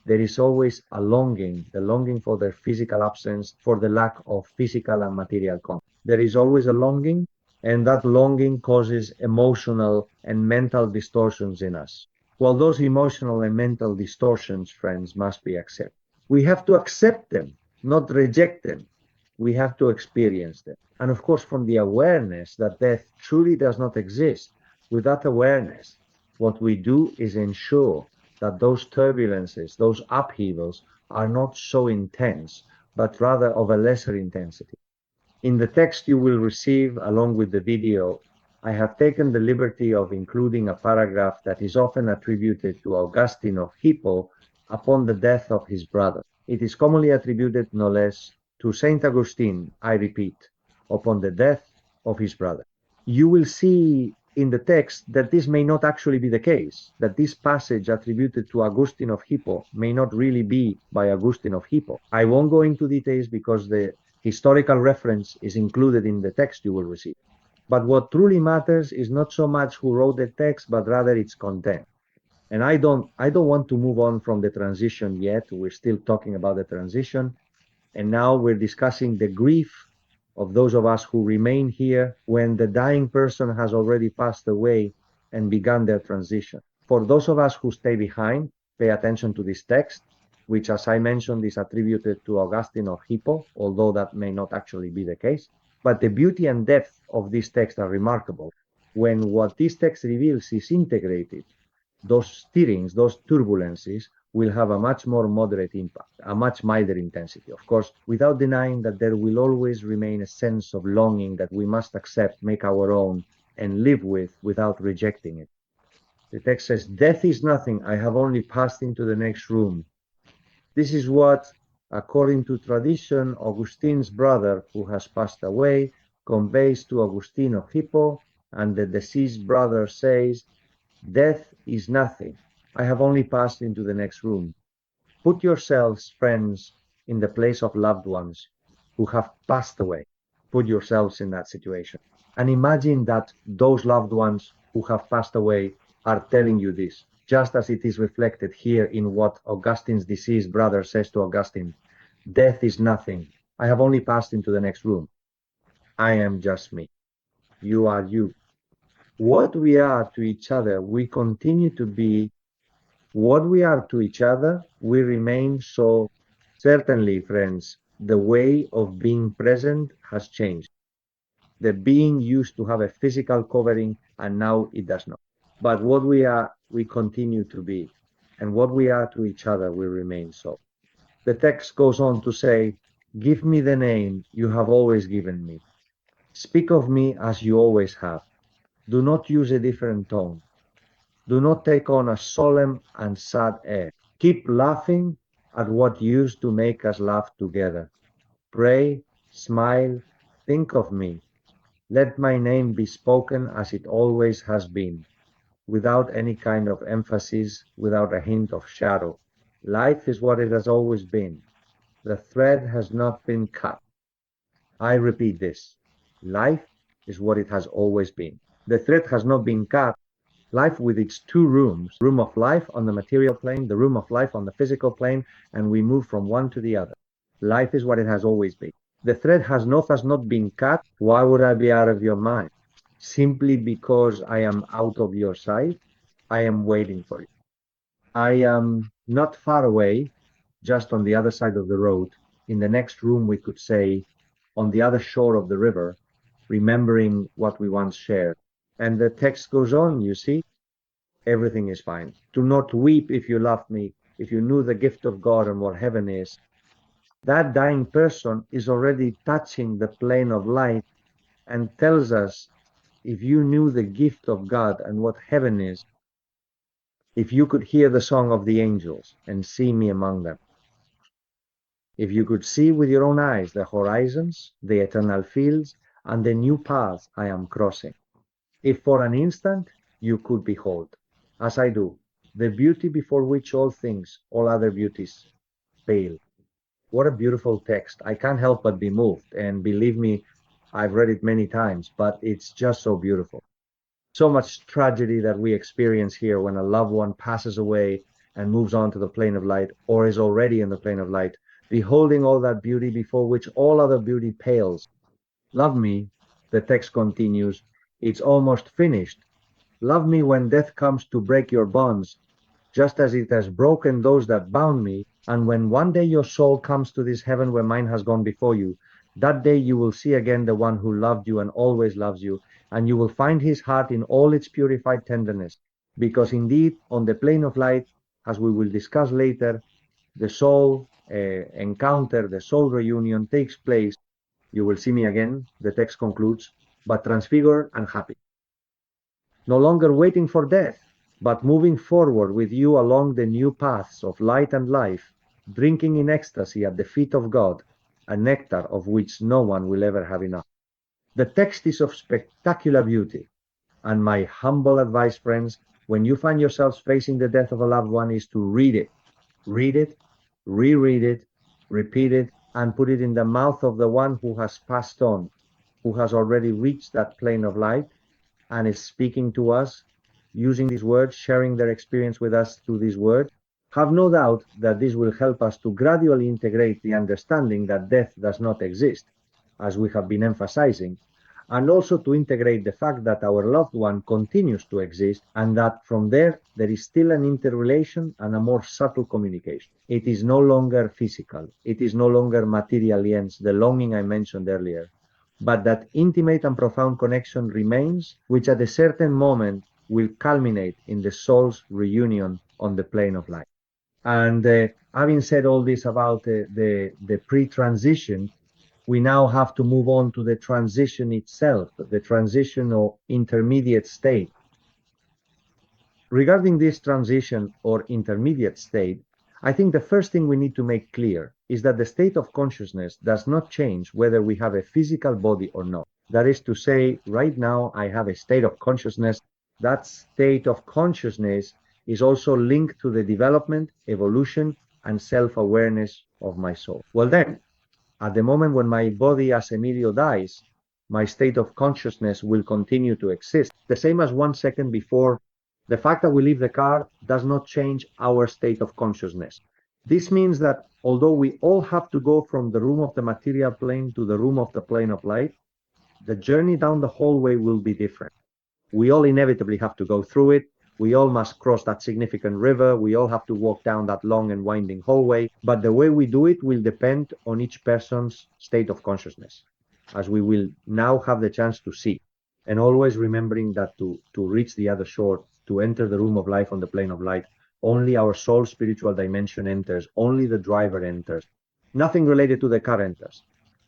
there is always a longing, the longing for their physical absence, for the lack of physical and material contact. There is always a longing, and that longing causes emotional and mental distortions in us. Well, those emotional and mental distortions, friends, must be accepted. We have to accept them, not reject them. We have to experience them. And of course, from the awareness that death truly does not exist, with that awareness, what we do is ensure that those turbulences, those upheavals are not so intense, but rather of a lesser intensity. In the text you will receive, along with the video, I have taken the liberty of including a paragraph that is often attributed to Augustine of Hippo upon the death of his brother. It is commonly attributed, no less, to Saint Augustine, I repeat, upon the death of his brother. You will see in the text that this may not actually be the case, that this passage attributed to Augustine of Hippo may not really be by Augustine of Hippo. I won't go into details because the historical reference is included in the text you will receive. But what truly matters is not so much who wrote the text, but rather its content. And I don't want to move on from the transition yet. We're still talking about the transition. And now we're discussing the grief of those of us who remain here when the dying person has already passed away and begun their transition. For those of us who stay behind, pay attention to this text, which, as I mentioned, is attributed to Augustine of Hippo, although that may not actually be the case. But the beauty and depth of this text are remarkable when what this text reveals is integrated. Those stirrings, those turbulences will have a much more moderate impact, a much milder intensity. Of course, without denying that there will always remain a sense of longing that we must accept, make our own, and live with without rejecting it. The text says, "Death is nothing. I have only passed into the next room." This is what, according to tradition, Augustine's brother, who has passed away, conveys to Augustine of Hippo, and the deceased brother says, "Death is nothing. I have only passed into the next room." Put yourselves, friends, in the place of loved ones who have passed away. Put yourselves in that situation. And imagine that those loved ones who have passed away are telling you this, just as it is reflected here in what Augustine's deceased brother says to Augustine. "Death is nothing. I have only passed into the next room. I am just me. You are you." What we are to each other, we continue to be. What we are to each other, we remain. So certainly, friends, the way of being present has changed. The being used to have a physical covering, and now it does not. But what we are, we continue to be. And what we are to each other, we remain so. The text goes on to say, "Give me the name you have always given me. Speak of me as you always have. Do not use a different tone. Do not take on a solemn and sad air. Keep laughing at what used to make us laugh together. Pray, smile, think of me. Let my name be spoken as it always has been, without any kind of emphasis, without a hint of shadow. Life is what it has always been. The thread has not been cut. I repeat this. Life is what it has always been. The thread has not been cut. Life with its two rooms, room of life on the material plane, the room of life on the physical plane, and we move from one to the other. Life is what it has always been. The thread has not been cut. Why would I be out of your mind? Simply because I am out of your sight. I am waiting for you. I am not far away, just on the other side of the road. In the next room, we could say, on the other shore of the river, remembering what we once shared. And the text goes on, you see, everything is fine. Do not weep if you love me, if you knew the gift of God and what heaven is. That dying person is already touching the plane of light and tells us, if you knew the gift of God and what heaven is, if you could hear the song of the angels and see me among them, if you could see with your own eyes the horizons, the eternal fields, and the new paths I am crossing, if for an instant you could behold, as I do, the beauty before which all things, all other beauties, pale. What a beautiful text. I can't help but be moved. And believe me, I've read it many times, but it's just so beautiful. So much tragedy that we experience here when a loved one passes away and moves on to the plane of light or is already in the plane of light, beholding all that beauty before which all other beauty pales. Love me, the text continues, it's almost finished. Love me when death comes to break your bonds, just as it has broken those that bound me. And when one day your soul comes to this heaven where mine has gone before you, that day you will see again the one who loved you and always loves you, and you will find his heart in all its purified tenderness. Because indeed, on the plane of light, as we will discuss later, the soul encounter, the soul reunion takes place. You will see me again, the text concludes, but transfigured and happy, no longer waiting for death, but moving forward with you along the new paths of light and life, drinking in ecstasy at the feet of God, a nectar of which no one will ever have enough. The text is of spectacular beauty, and my humble advice, friends, when you find yourselves facing the death of a loved one, is to read it, reread it, repeat it, and put it in the mouth of the one who has passed on, who has already reached that plane of light and is speaking to us using these words, sharing their experience with us through these words. Have no doubt that this will help us to gradually integrate the understanding that death does not exist, as we have been emphasizing, and also to integrate the fact that our loved one continues to exist and that from there is still an interrelation and a more subtle communication. It is no longer physical. It is no longer material ends, the longing I mentioned earlier, but that intimate and profound connection remains, which at a certain moment will culminate in the soul's reunion on the plane of life. And having said all this about the pre-transition, we now have to move on to the transition itself, the transition or intermediate state. Regarding this transition or intermediate state, I think the first thing we need to make clear is that the state of consciousness does not change whether we have a physical body or not. That is to say, right now I have a state of consciousness. That state of consciousness is also linked to the development, evolution, and self-awareness of my soul. Well then, at the moment when my body as Emilio dies, my state of consciousness will continue to exist. The same as 1 second before. The fact that we leave the car does not change our state of consciousness. This means that although we all have to go from the room of the material plane to the room of the plane of light, the journey down the hallway will be different. We all inevitably have to go through it. We all must cross that significant river. We all have to walk down that long and winding hallway. But the way we do it will depend on each person's state of consciousness, as we will now have the chance to see. And always remembering that to reach the other shore, to enter the room of life on the plane of light, only our soul spiritual dimension enters, only the driver enters. Nothing related to the car enters.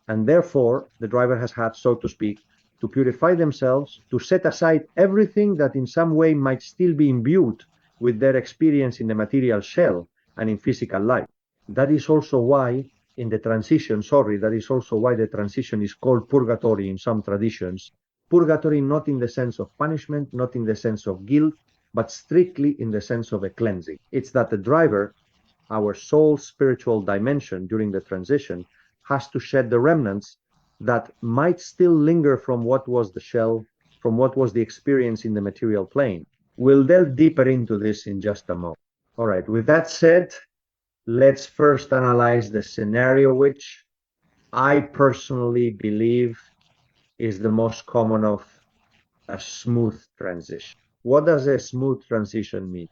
And therefore, the driver has had, so to speak, to purify themselves, to set aside everything that in some way might still be imbued with their experience in the material shell and in physical life. That is also why in the transition, that is also why the transition is called purgatory in some traditions. Purgatory not in the sense of punishment, not in the sense of guilt, but strictly in the sense of a cleansing. It's that the driver, our soul spiritual dimension during the transition, has to shed the remnants that might still linger from what was the shell, from what was the experience in the material plane. We'll delve deeper into this in just a moment. All right, with that said, let's first analyze the scenario which I personally believe is the most common of a smooth transition. What does a smooth transition mean?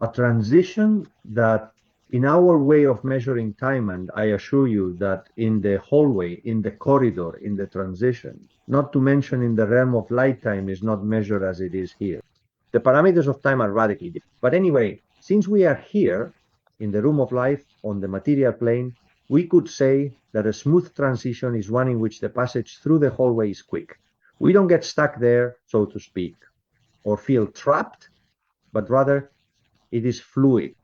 A transition that in our way of measuring time, and I assure you that in the hallway, in the corridor, in the transition, not to mention in the realm of light time, is not measured as it is here. The parameters of time are radically different. But anyway, since we are here in the room of life on the material plane, we could say that a smooth transition is one in which the passage through the hallway is quick. We don't get stuck there, so to speak, or feel trapped, but rather it is fluid.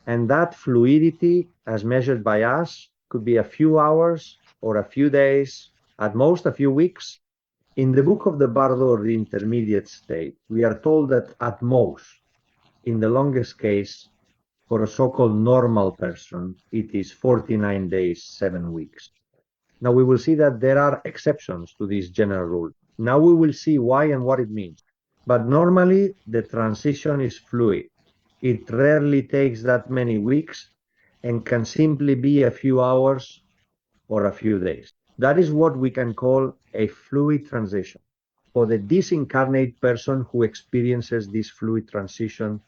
And that fluidity, as measured by us, could be a few hours or a few days, at most a few weeks. In the book of the Bardo, or the intermediate state, we are told that at most, in the longest case, for a so-called normal person, it is 49 days, 7 weeks. Now we will see that there are exceptions to this general rule. Now we will see why and what it means. But normally, the transition is fluid. It rarely takes that many weeks and can simply be a few hours or a few days. That is what we can call a fluid transition. For the disincarnate person who experiences this fluid transition,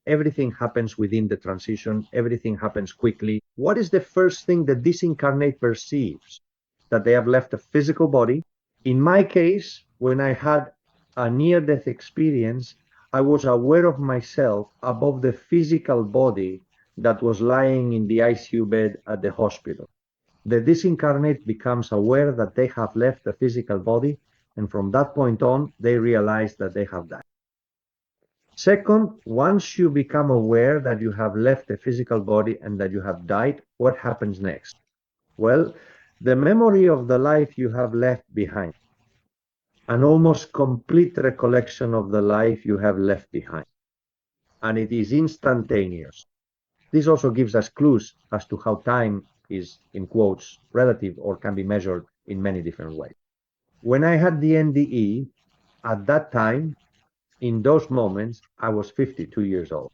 everything happens within the transition, everything happens quickly. What is the first thing the disincarnate perceives? That they have left a physical body. In my case, when I had a near-death experience, I was aware of myself above the physical body that was lying in the ICU bed at the hospital. The disincarnate becomes aware that they have left the physical body, and from that point on, they realize that they have died. Second, once you become aware that you have left the physical body and that you have died, what happens next? Well, the memory of the life you have left behind, an almost complete recollection of the life you have left behind, and it is instantaneous. This also gives us clues as to how time is, in quotes, relative or can be measured in many different ways. When I had the NDE, at that time, In those moments, I was 52 years old.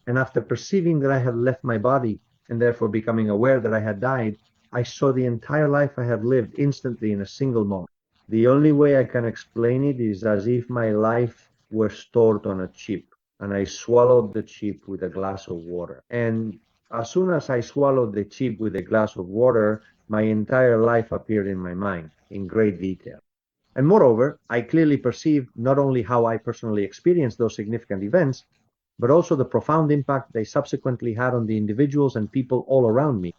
And after perceiving that I had left my body and therefore becoming aware that I had died, I saw the entire life I had lived instantly in a single moment. The only way I can explain it is as if my life were stored on a chip and I swallowed the chip with a glass of water. And as soon as I swallowed the chip with a glass of water, my entire life appeared in my mind in great detail. And moreover, I clearly perceived not only how I personally experienced those significant events, but also the profound impact they subsequently had on the individuals and people all around me.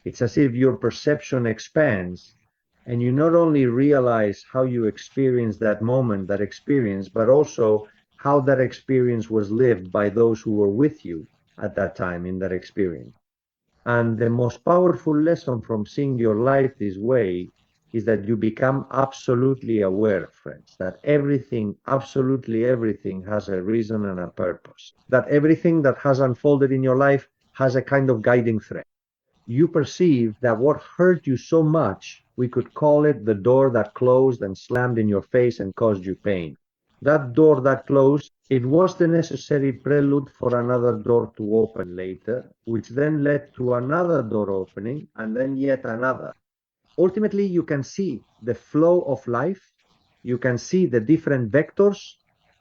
It's as if your perception expands and you not only realize how you experienced that moment, that experience, but also how that experience was lived by those who were with you at that time in that experience. And the most powerful lesson from seeing your life this way is that you become absolutely aware, friends, that everything, absolutely everything has a reason and a purpose. That everything that has unfolded in your life has a kind of guiding thread. You perceive that what hurt you so much, we could call it the door that closed and slammed in your face and caused you pain. That door that closed, it was the necessary prelude for another door to open later, which then led to another door opening and then yet another. Ultimately, you can see the flow of life. You can see the different vectors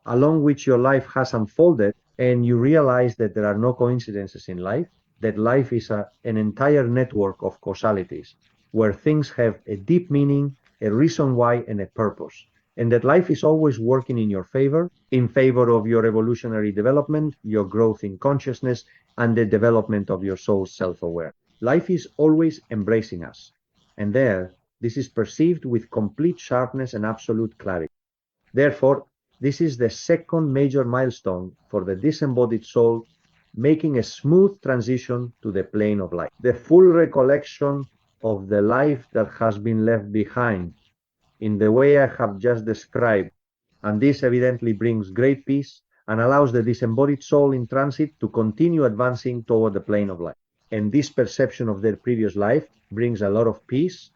along which your life has unfolded, and you realize that there are no coincidences in life, that life is an entire network of causalities where things have a deep meaning, a reason why, and a purpose. And that life is always working in favor of your evolutionary development, your growth in consciousness, and the development of your soul's self-awareness. Life is always embracing us. And there, this is perceived with complete sharpness and absolute clarity. Therefore, this is the second major milestone for the disembodied soul, making a smooth transition to the plane of light. The full recollection of the life that has been left behind in the way I have just described, and this evidently brings great peace and allows the disembodied soul in transit to continue advancing toward the plane of light. And this perception of their previous life brings a lot of peace,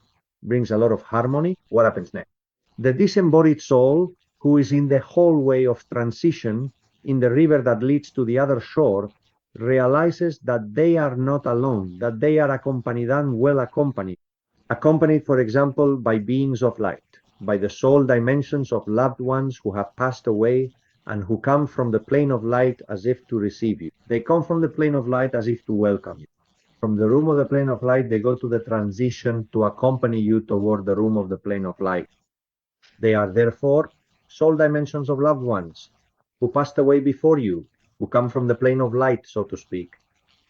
brings a lot of harmony. What happens next? The disembodied soul, who is in the hallway of transition in the river that leads to the other shore, realizes that they are not alone, that they are accompanied and well accompanied, for example, by beings of light, by the soul dimensions of loved ones who have passed away and who come from the plane of light as if to receive you. They come from the plane of light as if to welcome you. From the room of the plane of light, they go to the transition to accompany you toward the room of the plane of light. They are therefore soul dimensions of loved ones who passed away before you, who come from the plane of light, so to speak,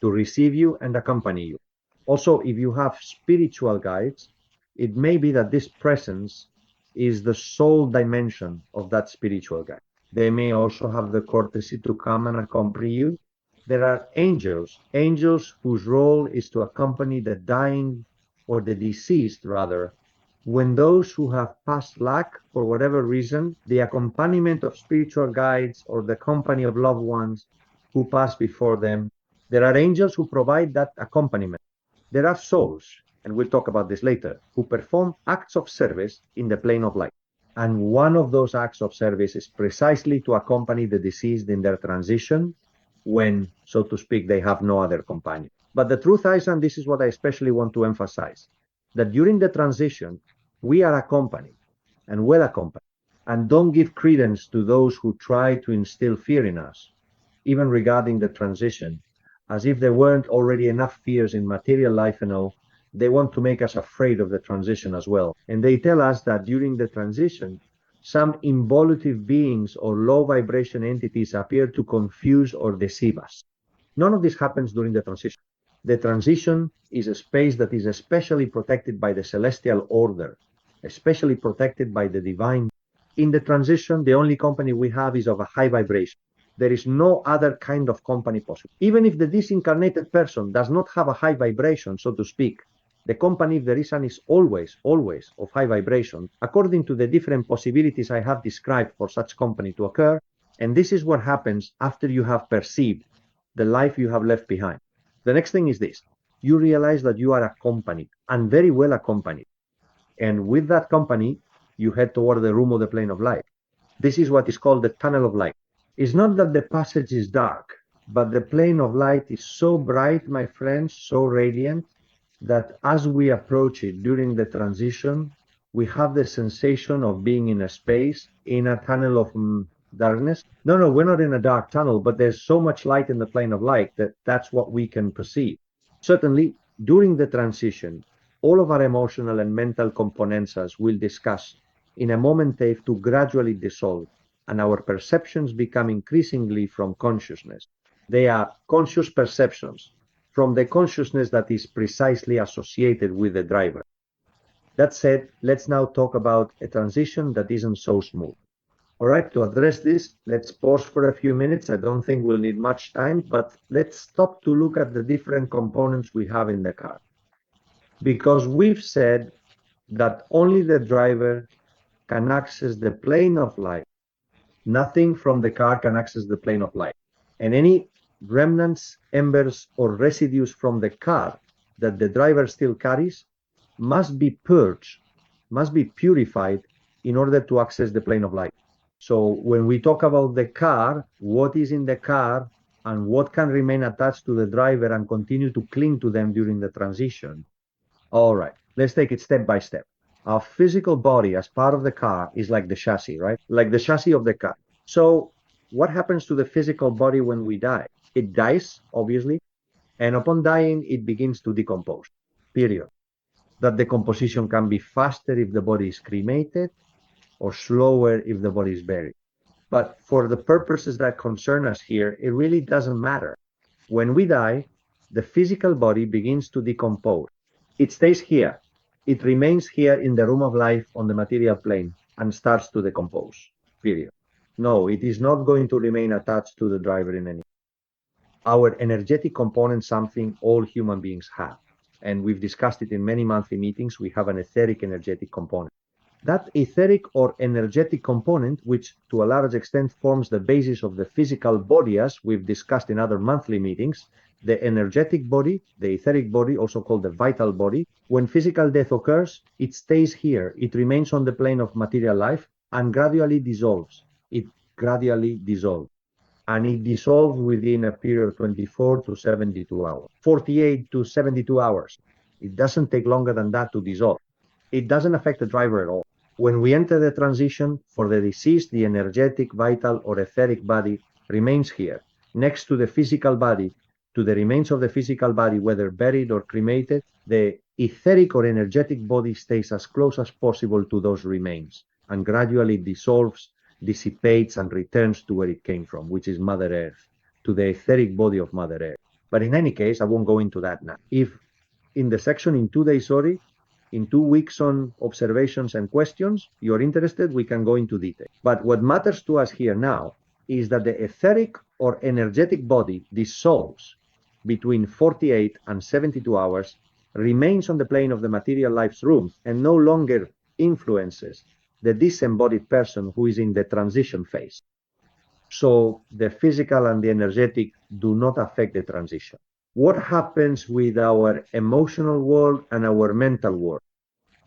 to receive you and accompany you. Also, if you have spiritual guides, it may be that this presence is the soul dimension of that spiritual guide. They may also have the courtesy to come and accompany you. There are angels whose role is to accompany the dying or the deceased, rather, when those who have passed lack for whatever reason the accompaniment of spiritual guides or the company of loved ones who pass before them. There are angels who provide that accompaniment. There are souls, and we'll talk about this later, who perform acts of service in the plane of light. And one of those acts of service is precisely to accompany the deceased in their transition when, so to speak, they have no other companion. But the truth is, and this is what I especially want to emphasize, that during the transition, we are accompanied and well accompanied. And don't give credence to those who try to instill fear in us, even regarding the transition, as if there weren't already enough fears in material life and all. They want to make us afraid of the transition as well. And they tell us that during the transition, some involutive beings or low vibration entities appear to confuse or deceive us. None of this happens during the transition. The transition is a space that is especially protected by the celestial order, especially protected by the divine. In the transition, the only company we have is of a high vibration. There is no other kind of company possible. Even if the disincarnated person does not have a high vibration, so to speak, the company, if there is one, is always of high vibration, according to the different possibilities I have described for such company to occur. And this is what happens after you have perceived the life you have left behind. The next thing is this. You realize that you are accompanied, and very well accompanied. And with that company, you head toward the room of the plane of light. This is what is called the tunnel of light. It's not that the passage is dark, but the plane of light is so bright, my friends, so radiant, that as we approach it during the transition, we have the sensation of being in a space, in a tunnel of darkness. No, we're not in a dark tunnel, but there's so much light in the plane of light that that's what we can perceive. Certainly, during the transition, all of our emotional and mental components, as we'll discuss in a moment, to gradually dissolve, and our perceptions become increasingly from consciousness. They are conscious perceptions from the consciousness that is precisely associated with the driver. That said, let's now talk about a transition that isn't so smooth. All right, to address this, let's pause for a few minutes. I don't think we'll need much time, but let's stop to look at the different components we have in the car. Because we've said that only the driver can access the plane of light. Nothing from the car can access the plane of light. And any remnants, embers, or residues from the car that the driver still carries must be purged, must be purified in order to access the plane of light. So when we talk about the car, what is in the car and what can remain attached to the driver and continue to cling to them during the transition. All right, let's take it step by step. Our physical body as part of the car is like the chassis, right? Like the chassis of the car. So what happens to the physical body when we die? It dies, obviously, and upon dying, it begins to decompose, period. That decomposition can be faster if the body is cremated or slower if the body is buried. But for the purposes that concern us here, it really doesn't matter. When we die, the physical body begins to decompose. It stays here. It remains here in the room of life on the material plane and starts to decompose, period. No, it is not going to remain attached to the driver in any. Our energetic component, something all human beings have. And we've discussed it in many monthly meetings. We have an etheric energetic component. That etheric or energetic component, which to a large extent forms the basis of the physical body, as we've discussed in other monthly meetings, the energetic body, the etheric body, also called the vital body, when physical death occurs, it stays here. It remains on the plane of material life and gradually dissolves. It gradually dissolves. And it dissolves within a period of 24 to 72 hours, 48 to 72 hours. It doesn't take longer than that to dissolve. It doesn't affect the driver at all. When we enter the transition, for the deceased, the energetic, vital, or etheric body remains here, next to the physical body, to the remains of the physical body, whether buried or cremated. The etheric or energetic body stays as close as possible to those remains and gradually dissolves, dissipates, and returns to where it came from, which is Mother Earth, to the etheric body of Mother Earth. But in any case, I won't go into that now. If in the section in 2 days, in 2 weeks on observations and questions, you're interested, we can go into detail. But what matters to us here now is that the etheric or energetic body dissolves between 48 and 72 hours, remains on the plane of the material life's room, and no longer influences the disembodied person who is in the transition phase. So the physical and the energetic do not affect the transition. What happens with our emotional world and our mental world?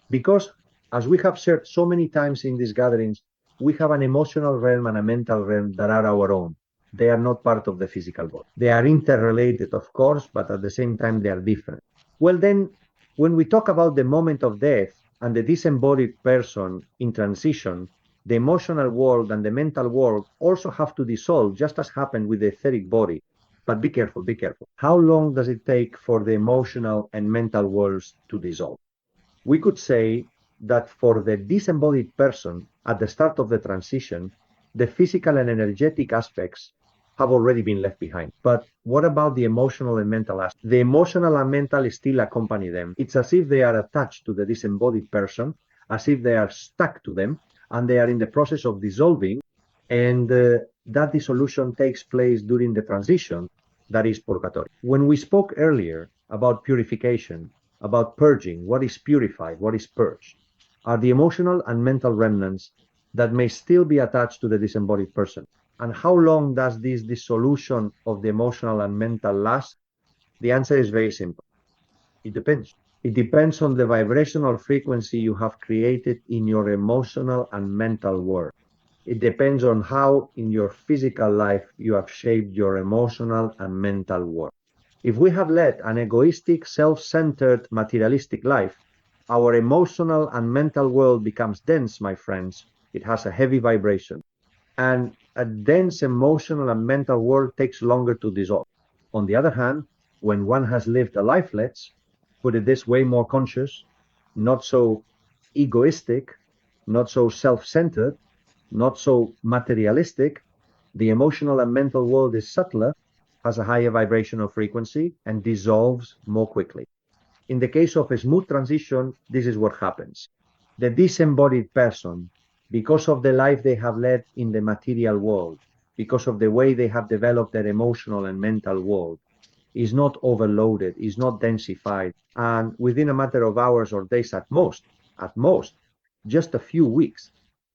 Because, as we have shared so many times in these gatherings, we have an emotional realm and a mental realm that are our own. They are not part of the physical body. They are interrelated, of course, but at the same time, they are different. Well, then, when we talk about the moment of death and the disembodied person in transition, the emotional world and the mental world also have to dissolve, just as happened with the etheric body. But be careful, be careful. How long does it take for the emotional and mental worlds to dissolve? We could say that for the disembodied person at the start of the transition, the physical and energetic aspects have already been left behind. But what about the emotional and mental aspects? The emotional and mental still accompany them. It's as if they are attached to the disembodied person, as if they are stuck to them, and they are in the process of dissolving, and that dissolution takes place during the transition, that is purgatory. When we spoke earlier about purification, about purging, what is purified, what is purged, are the emotional and mental remnants that may still be attached to the disembodied person. And how long does this dissolution of the emotional and mental last? The answer is very simple. It depends. It depends on the vibrational frequency you have created in your emotional and mental world. It depends on how in your physical life you have shaped your emotional and mental world. If we have led an egoistic, self-centered, materialistic life, our emotional and mental world becomes dense, my friends. It has a heavy vibration. And a dense emotional and mental world takes longer to dissolve. On the other hand, when one has lived a life, let's put it this way, more conscious, not so egoistic, not so self-centered, not so materialistic, the emotional and mental world is subtler, has a higher vibrational frequency, and dissolves more quickly. In the case of a smooth transition, this is what happens. The disembodied person, because of the life they have led in the material world, because of the way they have developed their emotional and mental world, is not overloaded, is not densified, and within a matter of hours or days at most, just a few weeks,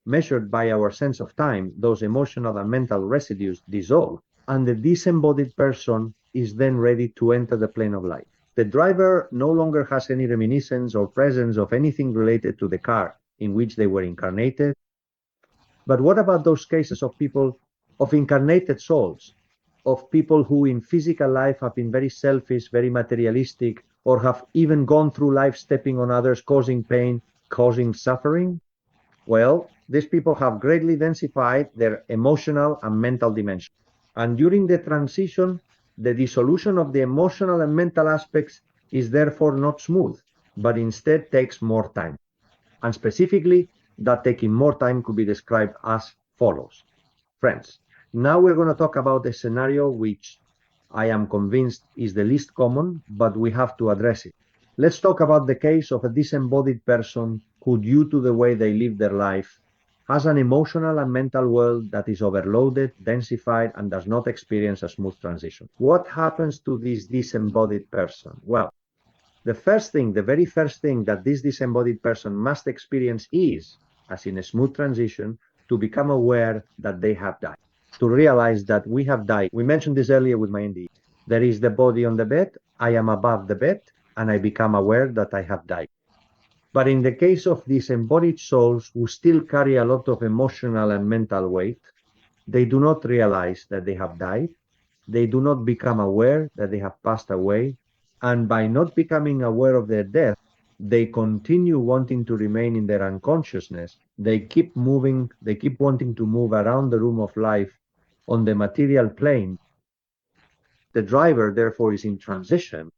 measured by our sense of time, those emotional and mental residues dissolve, and the disembodied person is then ready to enter the plane of light. The driver no longer has any reminiscence or presence of anything related to the car in which they were incarnated. But what about those cases of people, of incarnated souls, of people who in physical life have been very selfish, very materialistic, or have even gone through life stepping on others, causing pain, causing suffering? Well, these people have greatly densified their emotional and mental dimension. And during the transition, the dissolution of the emotional and mental aspects is therefore not smooth, but instead takes more time. And specifically, that taking more time could be described as follows. Friends, now we're going to talk about a scenario which I am convinced is the least common, but we have to address it. Let's talk about the case of a disembodied person who, due to the way they live their life, has an emotional and mental world that is overloaded, densified, and does not experience a smooth transition. What happens to this disembodied person? Well, the very first thing that this disembodied person must experience is, as in a smooth transition, to become aware that they have died, to realize that we have died. We mentioned this earlier with my NDE. There is the body on the bed, I am above the bed, and I become aware that I have died. But in the case of disembodied souls who still carry a lot of emotional and mental weight, they do not realize that they have died. They do not become aware that they have passed away. And by not becoming aware of their death, they continue wanting to remain in their unconsciousness. They keep moving, they keep wanting to move around the room of life on the material plane. The driver, therefore, is in transition,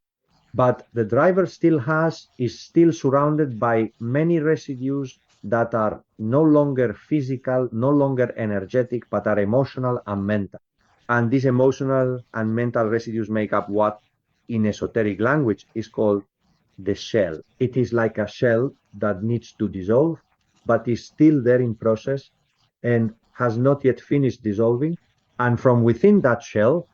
but the driver is still surrounded by many residues that are no longer physical, no longer energetic, but are emotional and mental. And these emotional and mental residues make up what in esoteric language is called the shell. It is like a shell that needs to dissolve, but is still there in process and has not yet finished dissolving. And from within that shell,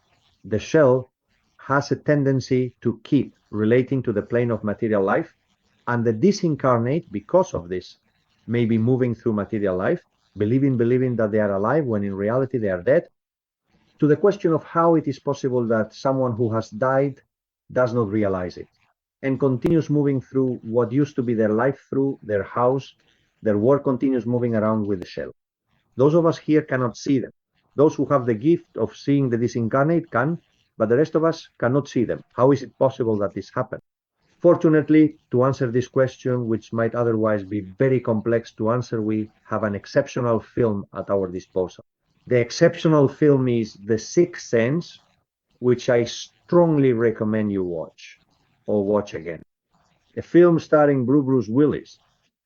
the shell has a tendency to keep relating to the plane of material life. And the disincarnate, because of this, may be moving through material life, believing that they are alive when in reality they are dead. To the question of how it is possible that someone who has died does not realize it and continues moving through what used to be their life, through their house, their work continues moving around with the shell. Those of us here cannot see them. Those who have the gift of seeing the disincarnate can, but the rest of us cannot see them. How is it possible that this happened? Fortunately, to answer this question, which might otherwise be very complex to answer, we have an exceptional film at our disposal. The exceptional film is The Sixth Sense, which I strongly recommend you watch or watch again. A film starring Bruce Willis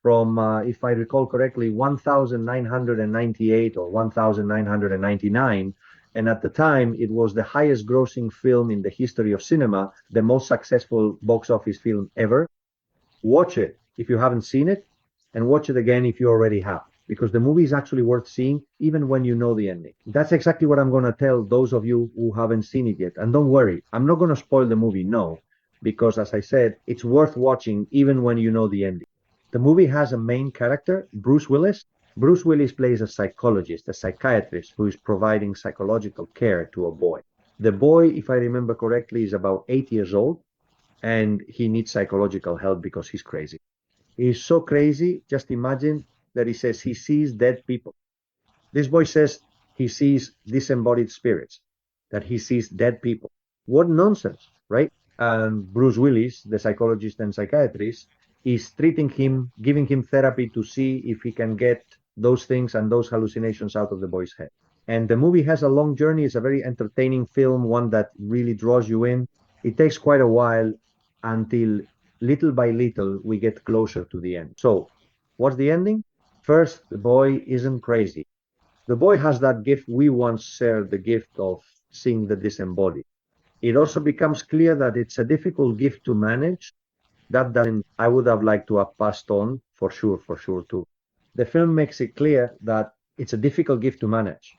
from, if I recall correctly, 1998 or 1999. And at the time, it was the highest grossing film in the history of cinema, the most successful box office film ever. Watch it if you haven't seen it, and watch it again if you already have, because the movie is actually worth seeing even when you know the ending. That's exactly what I'm going to tell those of you who haven't seen it yet. And don't worry, I'm not going to spoil the movie, no, because as I said, it's worth watching even when you know the ending. The movie has a main character, Bruce Willis. Bruce Willis plays a psychologist, a psychiatrist who is providing psychological care to a boy. The boy, if I remember correctly, is about 8 years old and he needs psychological help because he's crazy. He's so crazy, just imagine that he says he sees dead people. This boy says he sees disembodied spirits, that he sees dead people. What nonsense, right? And Bruce Willis, the psychologist and psychiatrist, is treating him, giving him therapy to see if he can get those things and those hallucinations out of the boy's head. And the movie has a long journey. It's a very entertaining film, one that really draws you in. It takes quite a while until little by little we get closer to the end. So, what's the ending? First, the boy isn't crazy. The boy has that gift. We once shared the gift of seeing the disembodied. It also becomes clear that it's a difficult gift to manage. That doesn't, I would have liked to have passed on for sure too. The film makes it clear that it's a difficult gift to manage.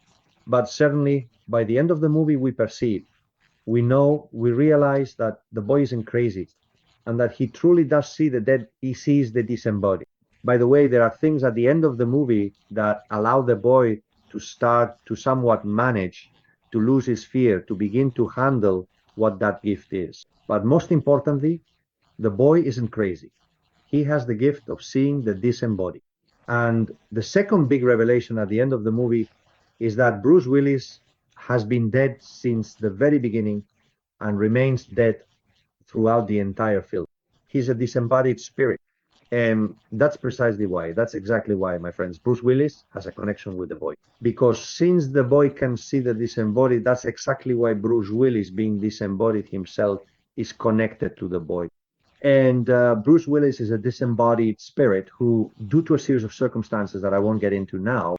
But certainly by the end of the movie, we perceive, we know, we realize that the boy isn't crazy and that he truly does see the dead, he sees the disembodied. By the way, there are things at the end of the movie that allow the boy to start to somewhat manage, to lose his fear, to begin to handle what that gift is. But most importantly, the boy isn't crazy. He has the gift of seeing the disembodied. And the second big revelation at the end of the movie is that Bruce Willis has been dead since the very beginning and remains dead throughout the entire film. He's a disembodied spirit. And that's precisely why, that's exactly why, my friends, Bruce Willis has a connection with the boy. Because since the boy can see the disembodied, that's exactly why Bruce Willis, being disembodied himself, is connected to the boy. And Bruce Willis is a disembodied spirit who, due to a series of circumstances that I won't get into now,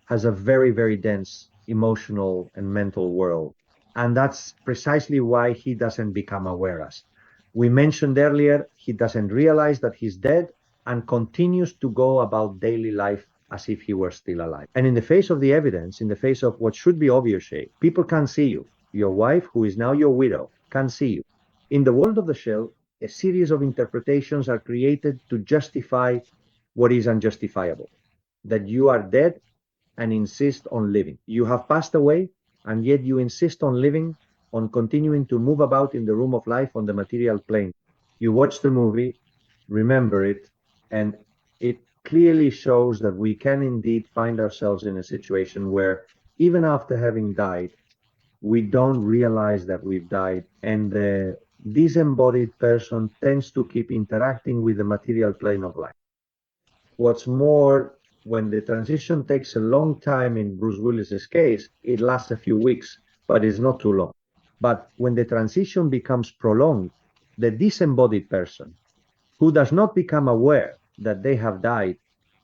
has a very, very dense emotional and mental world. And that's precisely why he doesn't become aware as. We mentioned earlier, he doesn't realize that he's dead and continues to go about daily life as if he were still alive. And in the face of the evidence, in the face of what should be obvious shade, people can't see you. Your wife, who is now your widow, can't see you. In the world of the shell, a series of interpretations are created to justify what is unjustifiable. That you are dead and insist on living. You have passed away, and yet you insist on living, on continuing to move about in the room of life on the material plane. You watch the movie, remember it, and it clearly shows that we can indeed find ourselves in a situation where, even after having died, we don't realize that we've died, and the disembodied person tends to keep interacting with the material plane of life. What's more, when the transition takes a long time in Bruce Willis's case, it lasts a few weeks, but it's not too long. But when the transition becomes prolonged, the disembodied person, who does not become aware that they have died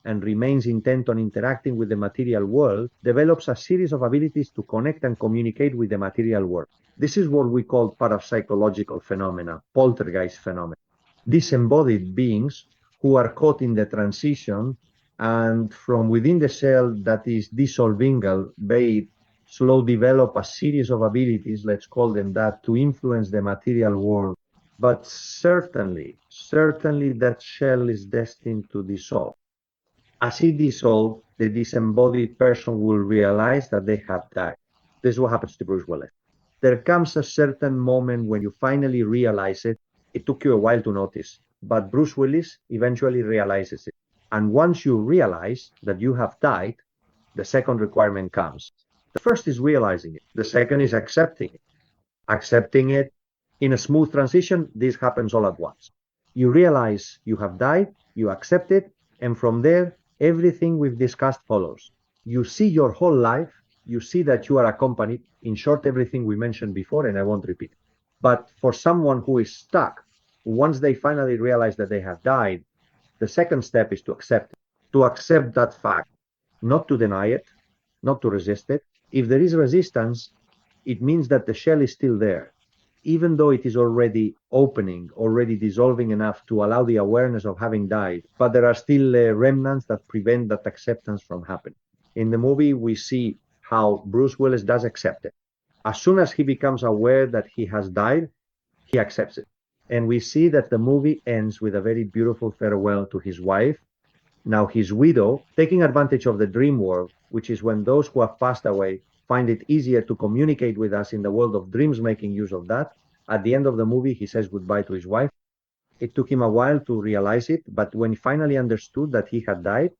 and remains intent on interacting with the material world, develops a series of abilities to connect and communicate with the material world. This is what we call parapsychological phenomena, poltergeist phenomena. Disembodied beings who are caught in the transition, and from within the shell that is dissolvingal, they slowly develop a series of abilities, let's call them that, to influence the material world. But certainly that shell is destined to dissolve. As it dissolves, the disembodied person will realize that they have died. This is what happens to Bruce Willis. There comes a certain moment when you finally realize it. It took you a while to notice, but Bruce Willis eventually realizes it. And once you realize that you have died, the second requirement comes. The first is realizing it. The second is accepting it. Accepting it in a smooth transition, this happens all at once. You realize you have died, you accept it, and from there, everything we've discussed follows. You see your whole life, you see that you are accompanied, in short, everything we mentioned before, and I won't repeat. But for someone who is stuck, once they finally realize that they have died, the second step is to accept that fact, not to deny it, not to resist it. If there is resistance, it means that the shell is still there, even though it is already opening, already dissolving enough to allow the awareness of having died, but there are still remnants that prevent that acceptance from happening. In the movie, we see how Bruce Willis does accept it. As soon as he becomes aware that he has died, he accepts it. And we see that the movie ends with a very beautiful farewell to his wife, now his widow, taking advantage of the dream world, which is when those who have passed away find it easier to communicate with us in the world of dreams, making use of that. At the end of the movie, he says goodbye to his wife. It took him a while to realize it, but when he finally understood that he had died,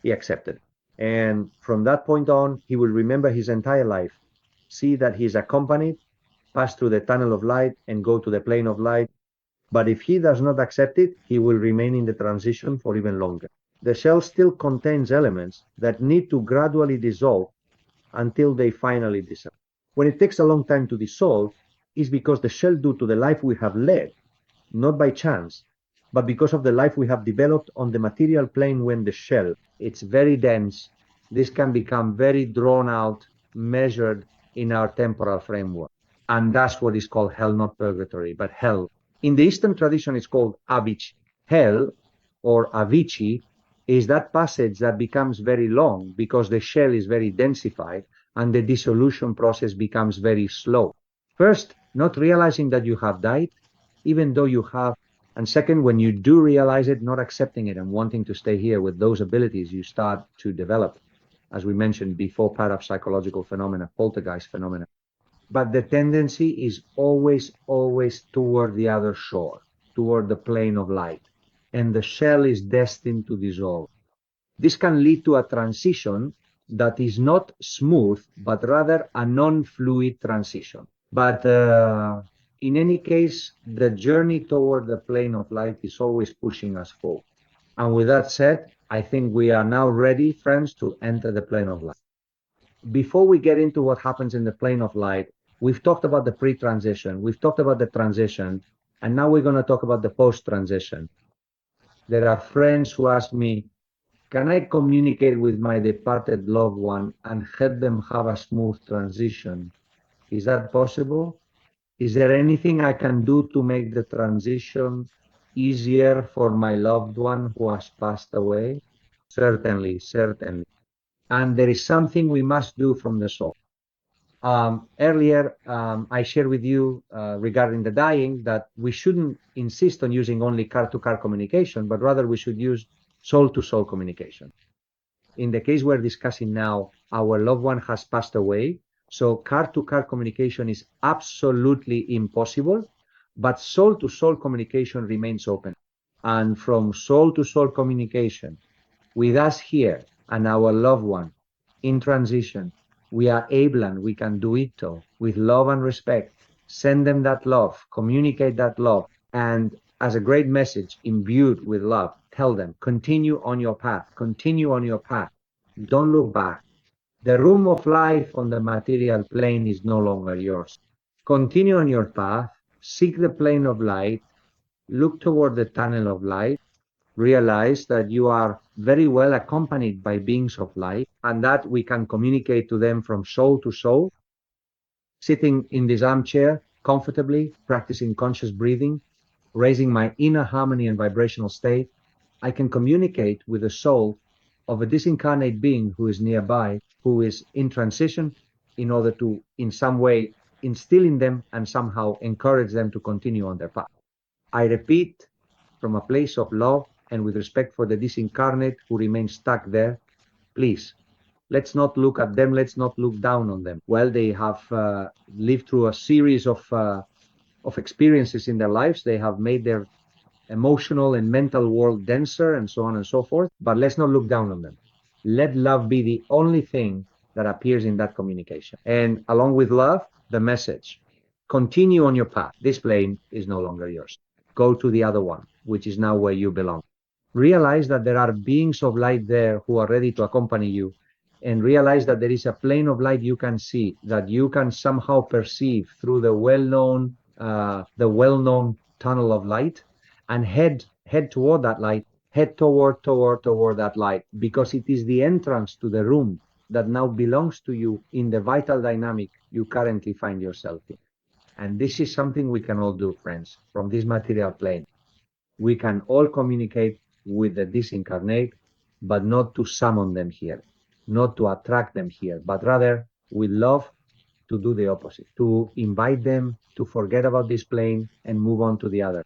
he accepted. And from that point on, he will remember his entire life, see that he's accompanied, pass through the tunnel of light, and go to the plane of light. But if he does not accept it, he will remain in the transition for even longer. The shell still contains elements that need to gradually dissolve until they finally disappear. When it takes a long time to dissolve, is because the shell, due to the life we have led, not by chance, but because of the life we have developed on the material plane when the shell, it's very dense. This can become very drawn out, measured in our temporal framework. And that's what is called hell, not purgatory, but hell. In the Eastern tradition, it's called Avicii. Hell, or Avicii, is that passage that becomes very long because the shell is very densified and the dissolution process becomes very slow. First, not realizing that you have died, even though you have, and second, when you do realize it, not accepting it and wanting to stay here with those abilities you start to develop, as we mentioned before, parapsychological phenomena, poltergeist phenomena. But the tendency is always, always toward the other shore, toward the plane of light. And the shell is destined to dissolve. This can lead to a transition that is not smooth, but rather a non-fluid transition. But in any case, the journey toward the plane of light is always pushing us forward. And with that said, I think we are now ready, friends, to enter the plane of light. Before we get into what happens in the plane of light, we've talked about the pre-transition, we've talked about the transition, and now we're going to talk about the post-transition. There are friends who ask me, can I communicate with my departed loved one and help them have a smooth transition? Is that possible? Is there anything I can do to make the transition easier for my loved one who has passed away? Certainly, certainly. And there is something we must do from the soul. Earlier, I shared with you regarding the dying that we shouldn't insist on using only car-to-car communication, but rather we should use soul-to-soul communication. In the case we're discussing now, our loved one has passed away, so car-to-car communication is absolutely impossible, but soul-to-soul communication remains open. And from soul-to-soul communication, with us here and our loved one in transition, we are able and we can do it all with love and respect. Send them that love, communicate that love, and as a great message imbued with love, tell them, continue on your path, continue on your path. Don't look back. The room of life on the material plane is no longer yours. Continue on your path, seek the plane of light, look toward the tunnel of light, realize that you are very well accompanied by beings of light and that we can communicate to them from soul to soul, sitting in this armchair comfortably, practicing conscious breathing, raising my inner harmony and vibrational state. I can communicate with the soul of a disincarnate being who is nearby, who is in transition, in order to, in some way, instill in them and somehow encourage them to continue on their path. I repeat, from a place of love and with respect for the disincarnate who remains stuck there, please, let's not look at them, let's not look down on them. Well, they have lived through a series of experiences in their lives. They have made their emotional and mental world denser and so on and so forth, but let's not look down on them. Let love be the only thing that appears in that communication. And along with love, the message. Continue on your path. This plane is no longer yours. Go to the other one, which is now where you belong. Realize that there are beings of light there who are ready to accompany you, and realize that there is a plane of light you can see, that you can somehow perceive through the well-known tunnel of light, and head toward that light, head toward that light, because it is the entrance to the room that now belongs to you in the vital dynamic you currently find yourself in. And this is something we can all do, friends, from this material plane. We can all communicate with the disincarnate, but not to summon them here, not to attract them here, but rather with love to do the opposite, to invite them to forget about this plane and move on to the other.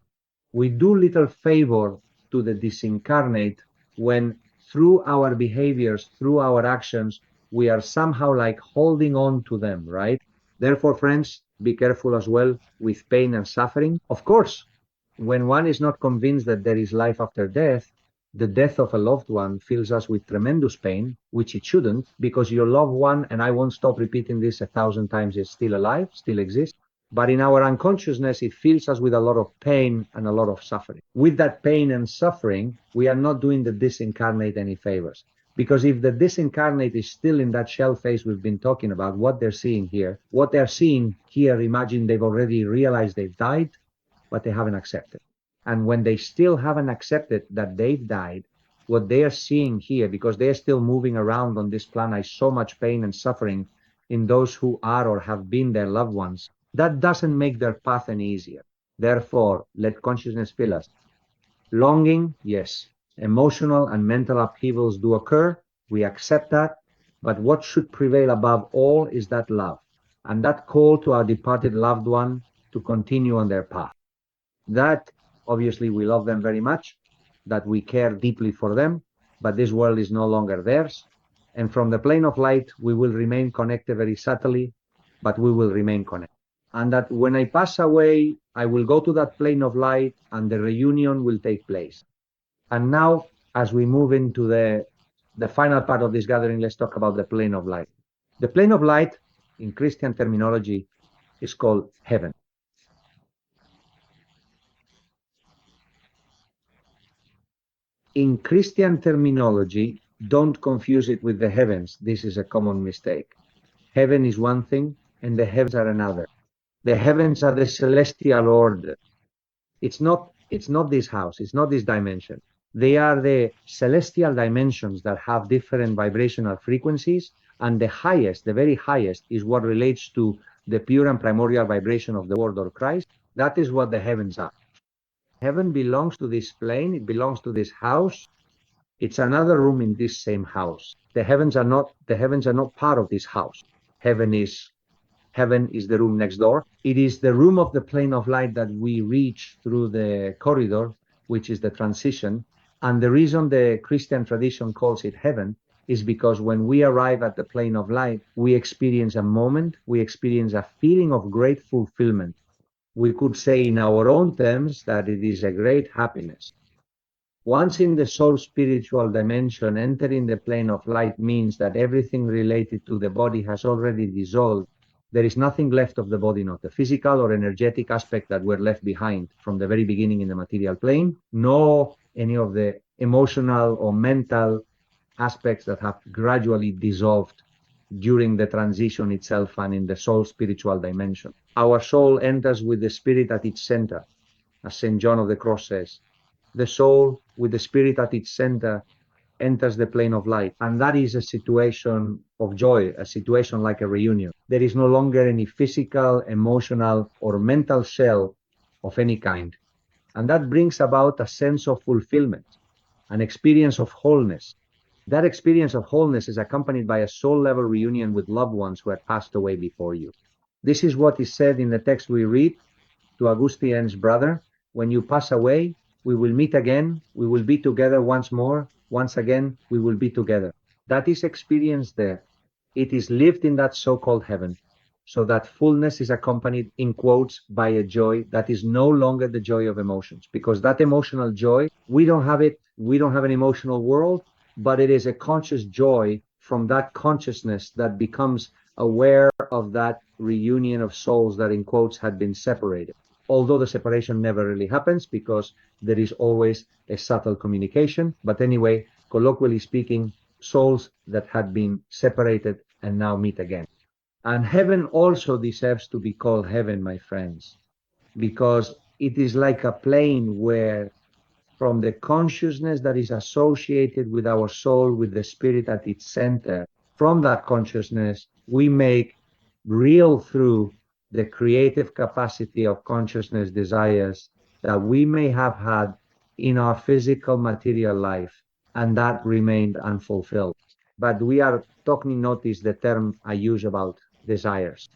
We do little favor to the disincarnate when through our behaviors, through our actions, we are somehow like holding on to them, right? Therefore, friends, be careful as well with pain and suffering. Of course, when one is not convinced that there is life after death, the death of a loved one fills us with tremendous pain, which it shouldn't, because your loved one, and I won't stop repeating this 1,000 times, is still alive, still exists. But in our unconsciousness, it fills us with a lot of pain and a lot of suffering. With that pain and suffering, we are not doing the disincarnate any favors. Because if the disincarnate is still in that shell phase we've been talking about, what they're seeing here, imagine they've already realized they've died, but they haven't accepted. And when they still haven't accepted that they've died, what they are seeing here, because they're still moving around on this planet, is so much pain and suffering in those who are or have been their loved ones. That doesn't make their path any easier. Therefore, let consciousness fill us. Longing, yes. Emotional and mental upheavals do occur. We accept that. But what should prevail above all is that love and that call to our departed loved one to continue on their path. That obviously we love them very much, that we care deeply for them, but this world is no longer theirs. And from the plane of light, we will remain connected very subtly, but we will remain connected. And that when I pass away, I will go to that plane of light and the reunion will take place. And now, as we move into the final part of this gathering, let's talk about the plane of light. The plane of light, in Christian terminology, is called heaven. In Christian terminology, don't confuse it with the heavens. This is a common mistake. Heaven is one thing and the heavens are another. The heavens are the celestial order. It's not this house, it's not this dimension. They are the celestial dimensions that have different vibrational frequencies, and the highest, the very highest, is what relates to the pure and primordial vibration of the Word or Christ. That is what the heavens are. Heaven belongs to this plane, it belongs to this house. It's another room in this same house. The heavens are not part of this house. Heaven is the room next door. It is the room of the plane of light that we reach through the corridor, which is the transition. And the reason the Christian tradition calls it heaven is because when we arrive at the plane of light, we experience a moment, we experience a feeling of great fulfillment. We could say in our own terms that it is a great happiness. Once in the soul spiritual dimension, entering the plane of light means that everything related to the body has already dissolved. There is nothing left of the body, not the physical or energetic aspect that were left behind from the very beginning in the material plane, nor any of the emotional or mental aspects that have gradually dissolved during the transition itself and in the soul spiritual dimension. Our soul enters with the spirit at its center, as St. John of the Cross says. The soul with the spirit at its center enters the plane of light. And that is a situation of joy, a situation like a reunion. There is no longer any physical, emotional, or mental shell of any kind. And that brings about a sense of fulfillment, an experience of wholeness. That experience of wholeness is accompanied by a soul level reunion with loved ones who had passed away before you. This is what is said in the text we read to Augustine's brother. When you pass away, we will meet again. We will be together once more. Once again, we will be together. That is experienced there. It is lived in that so-called heaven. So that fullness is accompanied, in quotes, by a joy that is no longer the joy of emotions. Because that emotional joy, we don't have it. We don't have an emotional world, but it is a conscious joy from that consciousness that becomes aware of that reunion of souls that, in quotes, had been separated. Although the separation never really happens because there is always a subtle communication. But anyway, colloquially speaking, souls that had been separated and now meet again. And heaven also deserves to be called heaven, my friends, because it is like a plane where from the consciousness that is associated with our soul, with the spirit at its center, from that consciousness, we make real through the creative capacity of consciousness desires that we may have had in our physical material life, and that remained unfulfilled. But we are talking, notice the term I use about desires.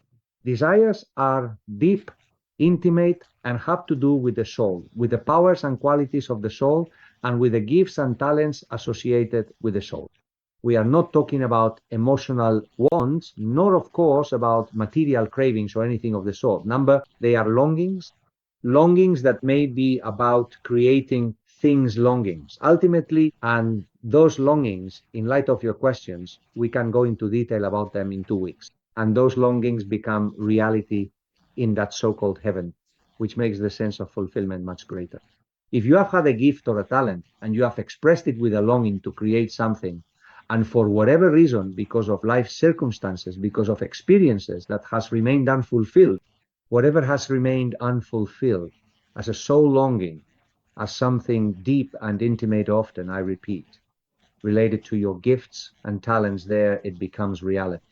Desires are deep, intimate, and have to do with the soul, with the powers and qualities of the soul, and with the gifts and talents associated with the soul. We are not talking about emotional wants, nor of course about material cravings or anything of the sort. They are longings that may be about creating things longings. Ultimately, and those longings, in light of your questions, we can go into detail about them in 2 weeks. And those longings become reality in that so-called heaven, which makes the sense of fulfillment much greater. If you have had a gift or a talent and you have expressed it with a longing to create something, and for whatever reason, because of life circumstances, because of experiences that has remained unfulfilled, whatever has remained unfulfilled as a soul longing, as something deep and intimate, often, I repeat, related to your gifts and talents, there it becomes reality.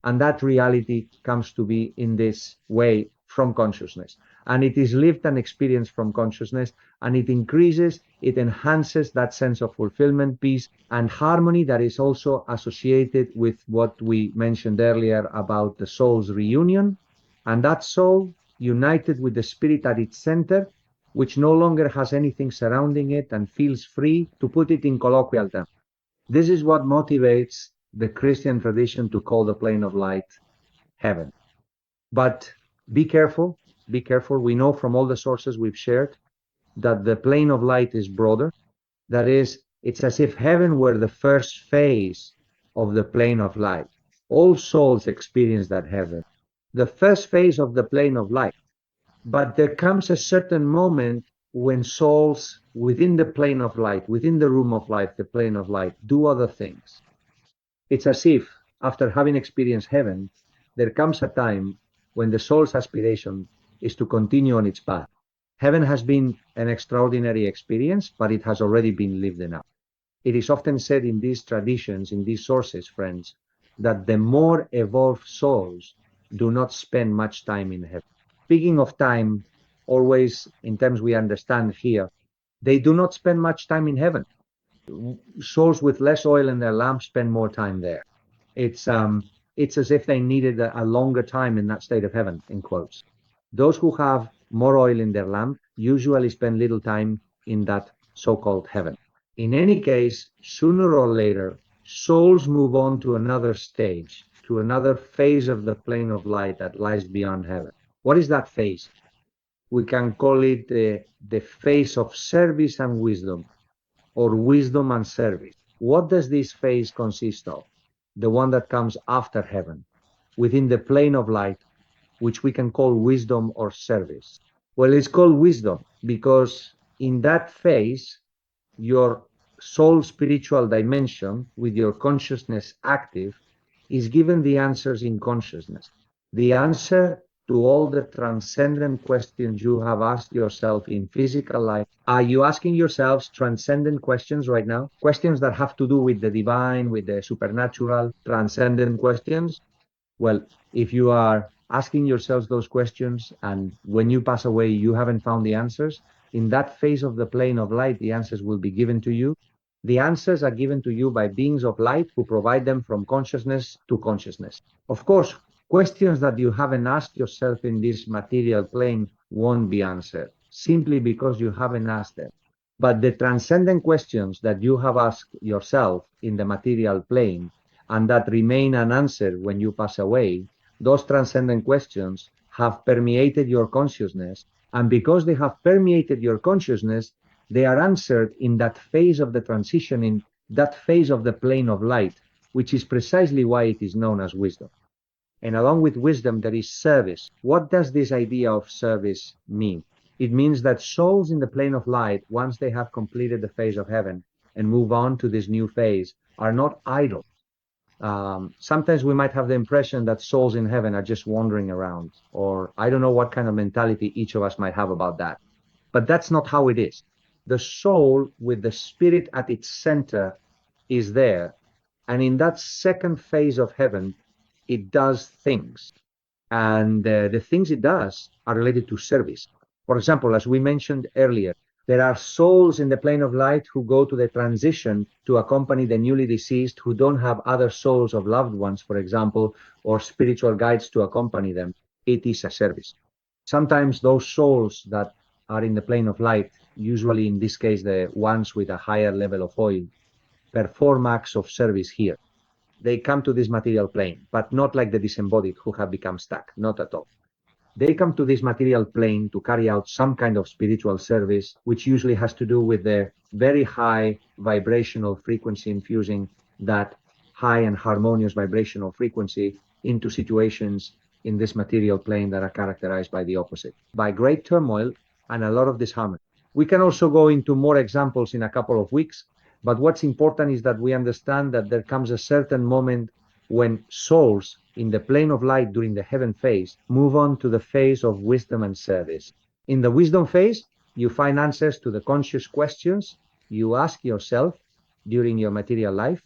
And that reality comes to be in this way from consciousness. And it is lived and experienced from consciousness, and it increases, it enhances that sense of fulfillment, peace, and harmony that is also associated with what we mentioned earlier about the soul's reunion. And that soul, united with the spirit at its center, which no longer has anything surrounding it and feels free, to put it in colloquial terms. This is what motivates the Christian tradition to call the plane of light heaven. But be careful, be careful. We know from all the sources we've shared that the plane of light is broader. That is, it's as if heaven were the first phase of the plane of light. All souls experience that heaven, the first phase of the plane of light. But there comes a certain moment when souls within the plane of light, within the room of life, the plane of light, do other things. It's as if, after having experienced heaven, there comes a time when the soul's aspiration is to continue on its path. Heaven has been an extraordinary experience, but it has already been lived enough. It is often said in these traditions, in these sources, friends, that the more evolved souls do not spend much time in heaven. Speaking of time, always in terms we understand here, they do not spend much time in heaven. Souls with less oil in their lamp spend more time there. It's as if they needed a longer time in that state of heaven, in quotes. Those who have more oil in their lamp usually spend little time in that so-called heaven. In any case, sooner or later, souls move on to another stage, to another phase of the plane of light that lies beyond heaven. What is that phase? We can call it the phase of service and wisdom, or wisdom and service. What does this phase consist of? The one that comes after heaven, within the plane of light, which we can call wisdom or service. Well, it's called wisdom because in that phase, your soul spiritual dimension, with your consciousness active, is given the answers in consciousness. The answer to all the transcendent questions you have asked yourself in physical life. Are you asking yourselves transcendent questions right now? Questions that have to do with the divine, with the supernatural, transcendent questions? Well, if you are asking yourselves those questions and when you pass away, you haven't found the answers, in that phase of the plane of light, the answers will be given to you. The answers are given to you by beings of light who provide them from consciousness to consciousness. Of course, questions that you haven't asked yourself in this material plane won't be answered, simply because you haven't asked them. But the transcendent questions that you have asked yourself in the material plane and that remain unanswered when you pass away, those transcendent questions have permeated your consciousness. And because they have permeated your consciousness, they are answered in that phase of the transition, in that phase of the plane of light, which is precisely why it is known as wisdom. And along with wisdom, there is service. What does this idea of service mean? It means that souls in the plane of light, once they have completed the phase of heaven and move on to this new phase, are not idle. Sometimes we might have the impression that souls in heaven are just wandering around, or I don't know what kind of mentality each of us might have about that. But that's not how it is. The soul with the spirit at its center is there. And in that second phase of heaven, it does things. And the things it does are related to service. For example, as we mentioned earlier, there are souls in the plane of light who go to the transition to accompany the newly deceased who don't have other souls of loved ones, for example, or spiritual guides to accompany them. It is a service. Sometimes those souls that are in the plane of light, usually in this case the ones with a higher level of oil, perform acts of service here. They come to this material plane, but not like the disembodied who have become stuck, not at all. They come to this material plane to carry out some kind of spiritual service, which usually has to do with the very high vibrational frequency, infusing that high and harmonious vibrational frequency into situations in this material plane that are characterized by the opposite, by great turmoil and a lot of disharmony. We can also go into more examples in a couple of weeks, but what's important is that we understand that there comes a certain moment when souls in the plane of light during the heaven phase move on to the phase of wisdom and service. In the wisdom phase, you find answers to the conscious questions you ask yourself during your material life,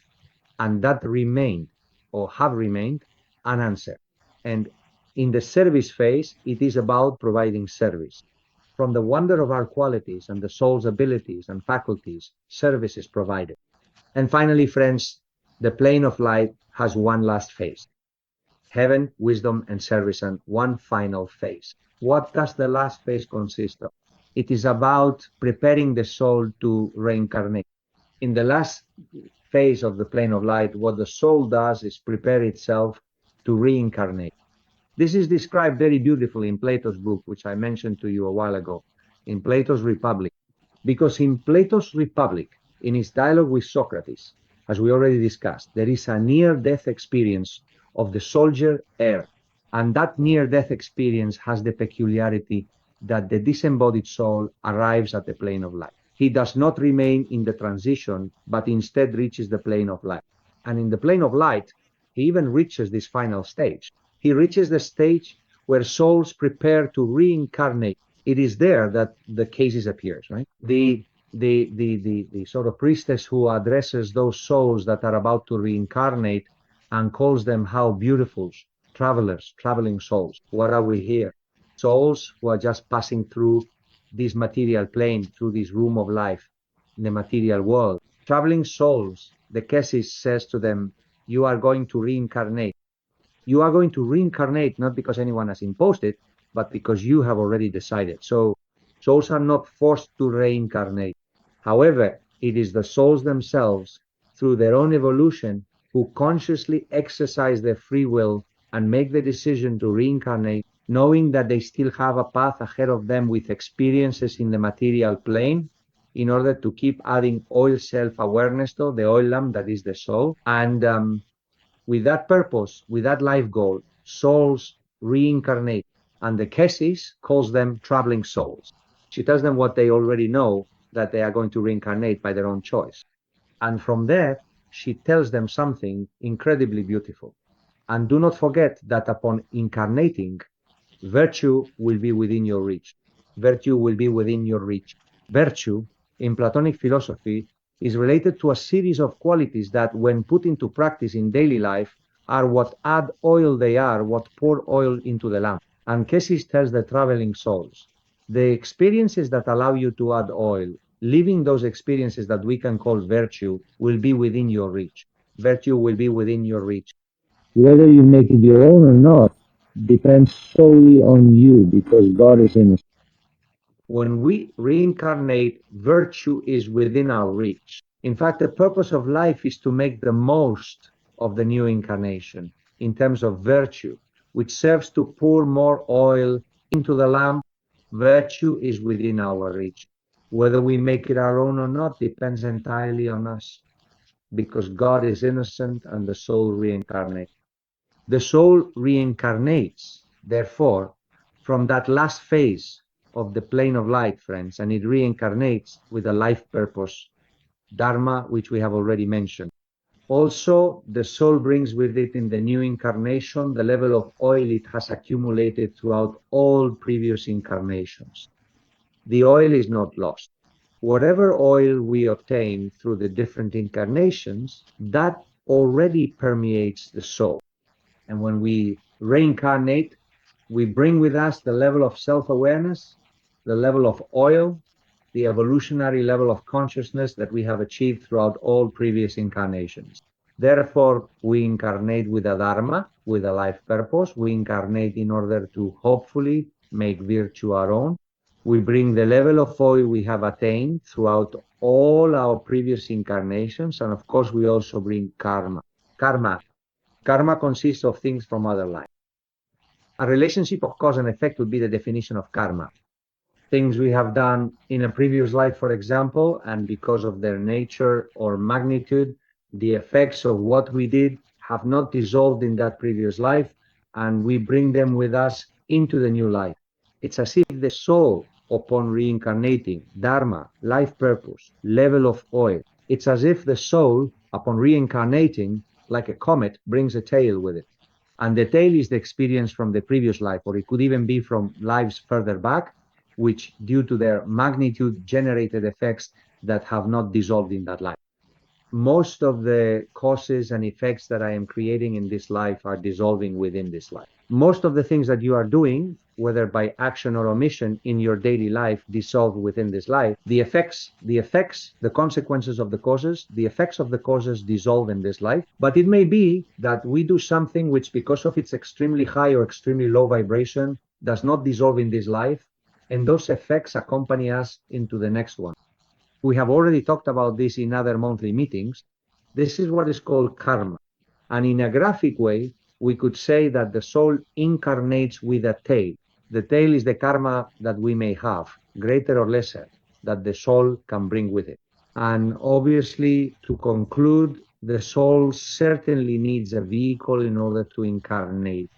and that remained or have remained unanswered. And in the service phase, it is about providing service. From the wonder of our qualities and the soul's abilities and faculties, service is provided. And finally, friends, the plane of light has one last phase. Heaven, wisdom, and service, and one final phase. What does the last phase consist of? It is about preparing the soul to reincarnate. In the last phase of the plane of light, what the soul does is prepare itself to reincarnate. This is described very beautifully in Plato's book, which I mentioned to you a while ago, in Plato's Republic. Because in Plato's Republic, in his dialogue with Socrates, as we already discussed, there is a near-death experience of the soldier heir. And that near-death experience has the peculiarity that the disembodied soul arrives at the plane of light. He does not remain in the transition, but instead reaches the plane of light. And in the plane of light, he even reaches this final stage. He reaches the stage where souls prepare to reincarnate. It is there that the cases appears, right? The sort of priestess who addresses those souls that are about to reincarnate and calls them how beautiful travelers, traveling souls. What are we here? Souls who are just passing through this material plane, through this room of life in the material world. Traveling souls, the Kessis says to them, you are going to reincarnate. You are going to reincarnate not because anyone has imposed it, but because you have already decided. So souls are not forced to reincarnate. However, it is the souls themselves, through their own evolution, who consciously exercise their free will and make the decision to reincarnate, knowing that they still have a path ahead of them with experiences in the material plane, in order to keep adding oil self-awareness to the oil lamp that is the soul. And with that purpose, with that life goal, souls reincarnate. And the Kessis calls them traveling souls. She tells them what they already know, that they are going to reincarnate by their own choice. And from there, she tells them something incredibly beautiful. And do not forget that upon incarnating, virtue will be within your reach. Virtue will be within your reach. Virtue, in Platonic philosophy, is related to a series of qualities that, when put into practice in daily life, are what add oil they are, what pour oil into the lamp. And Kessis tells the traveling souls, the experiences that allow you to add oil, living those experiences that we can call virtue, will be within your reach. Virtue will be within your reach. Whether you make it your own or not depends solely on you, because God is in us. When we reincarnate, virtue is within our reach. In fact, the purpose of life is to make the most of the new incarnation in terms of virtue, which serves to pour more oil into the lamp. Virtue is within our reach. Whether we make it our own or not depends entirely on us, because God is innocent and the soul reincarnates. The soul reincarnates, therefore, from that last phase of the plane of light, friends, and it reincarnates with a life purpose, Dharma, which we have already mentioned. Also, the soul brings with it in the new incarnation the level of oil it has accumulated throughout all previous incarnations. The oil is not lost. Whatever oil we obtain through the different incarnations, that already permeates the soul. And when we reincarnate, we bring with us the level of self-awareness, the level of oil, the evolutionary level of consciousness that we have achieved throughout all previous incarnations. Therefore, we incarnate with a dharma, with a life purpose. We incarnate in order to hopefully make virtue our own. We bring the level of oil we have attained throughout all our previous incarnations. And of course, we also bring karma. Karma consists of things from other lives. A relationship of cause and effect would be the definition of karma. Things we have done in a previous life, for example, and because of their nature or magnitude, the effects of what we did have not dissolved in that previous life, and we bring them with us into the new life. It's as if the soul, upon reincarnating, dharma, life purpose, level of oil, it's as if the soul, upon reincarnating, like a comet, brings a tail with it. And the tail is the experience from the previous life, or it could even be from lives further back, which, due to their magnitude, generated effects that have not dissolved in that life. Most of the causes and effects that I am creating in this life are dissolving within this life. Most of the things that you are doing, whether by action or omission in your daily life, dissolve within this life. The consequences of the causes, the effects of the causes dissolve in this life. But it may be that we do something which, because of its extremely high or extremely low vibration, does not dissolve in this life, and those effects accompany us into the next one. We have already talked about this in other monthly meetings. This is what is called karma. And in a graphic way, we could say that the soul incarnates with a tail. The tail is the karma that we may have, greater or lesser, that the soul can bring with it. And obviously, to conclude, the soul certainly needs a vehicle in order to incarnate.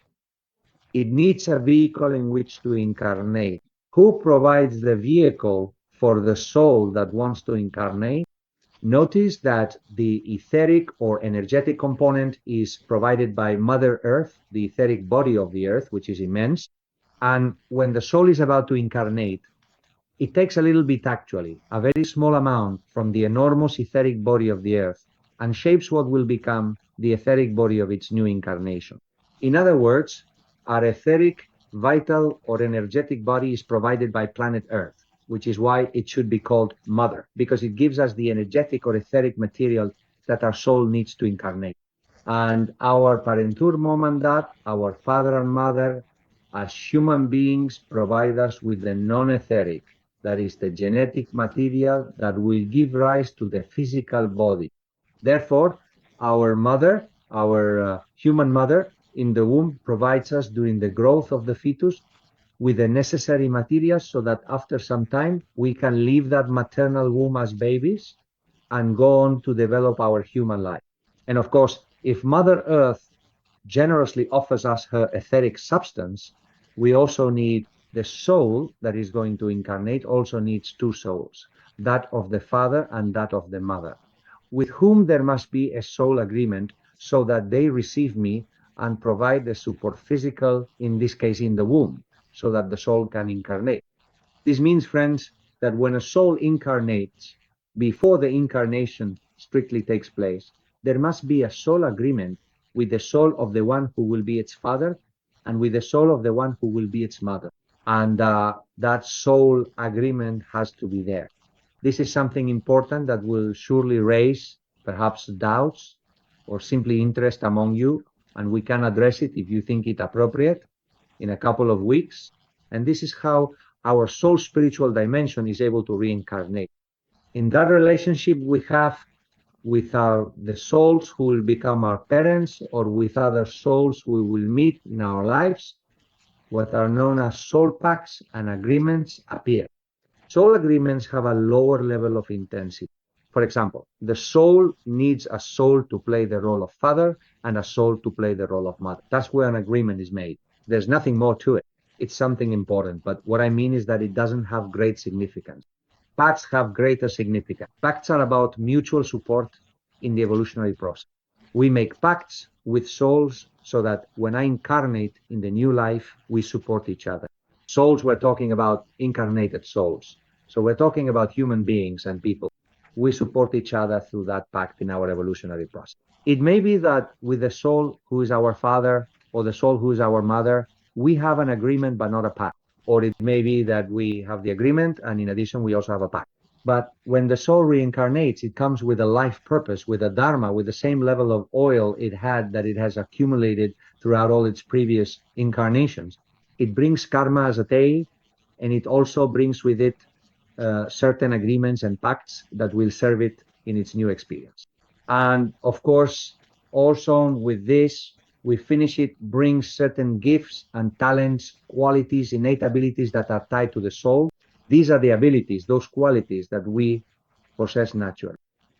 It needs a vehicle in which to incarnate. Who provides the vehicle for the soul that wants to incarnate? Notice that the etheric or energetic component is provided by Mother Earth, the etheric body of the Earth, which is immense. And when the soul is about to incarnate, it takes a little bit, actually, a very small amount from the enormous etheric body of the Earth, and shapes what will become the etheric body of its new incarnation. In other words, our etheric, vital, or energetic body is provided by planet Earth, which is why it should be called Mother, because it gives us the energetic or etheric material that our soul needs to incarnate. And our parentur mom and dad, our father and mother, as human beings, provide us with the non-etheric, that is the genetic material that will give rise to the physical body. Therefore, our mother, our human mother in the womb, provides us during the growth of the fetus with the necessary materials so that after some time we can leave that maternal womb as babies and go on to develop our human life. And of course, if Mother Earth generously offers us her etheric substance, we also need the soul that is going to incarnate also needs two souls, that of the father and that of the mother, with whom there must be a soul agreement so that they receive me and provide the support physical, in this case in the womb, so that the soul can incarnate. This means, friends, that when a soul incarnates, before the incarnation strictly takes place, there must be a soul agreement with the soul of the one who will be its father and with the soul of the one who will be its mother. And that soul agreement has to be there. This is something important that will surely raise perhaps doubts or simply interest among you, and we can address it if you think it appropriate in a couple of weeks. And this is how our soul spiritual dimension is able to reincarnate. In that relationship we have with the souls who will become our parents, or with other souls we will meet in our lives, what are known as soul pacts and agreements appear. Soul agreements have a lower level of intensity. For example, the soul needs a soul to play the role of father and a soul to play the role of mother. That's where an agreement is made. There's nothing more to it. It's something important, but what I mean is that it doesn't have great significance. Pacts have greater significance. Pacts are about mutual support in the evolutionary process. We make pacts with souls so that when I incarnate in the new life, we support each other. Souls, we're talking about incarnated souls. So we're talking about human beings and people. We support each other through that pact in our evolutionary process. It may be that with the soul who is our father or the soul who is our mother, we have an agreement but not a pact. Or it may be that we have the agreement and in addition we also have a pact. But when the soul reincarnates, it comes with a life purpose, with a dharma, with the same level of oil it had that it has accumulated throughout all its previous incarnations. It brings karma as a tail, and it also brings with it certain agreements and pacts that will serve it in its new experience. And of course, also with this, we finish it, brings certain gifts and talents, qualities, innate abilities that are tied to the soul. These are the abilities, those qualities that we possess naturally.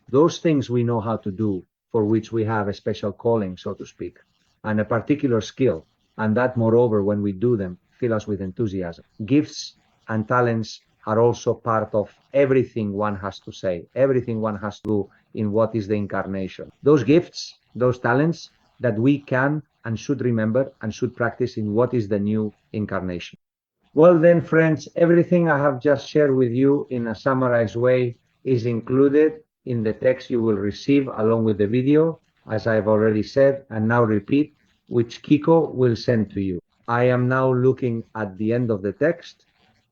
Those things we know how to do, for which we have a special calling, so to speak, and a particular skill. And that, moreover, when we do them, fill us with enthusiasm. Gifts and talents are also part of everything one has to say, everything one has to do in what is the incarnation. Those gifts, those talents that we can and should remember and should practice in what is the new incarnation. Well, then, friends, everything I have just shared with you in a summarized way is included in the text you will receive along with the video, as I've already said, and now repeat, which Kiko will send to you. I am now looking at the end of the text,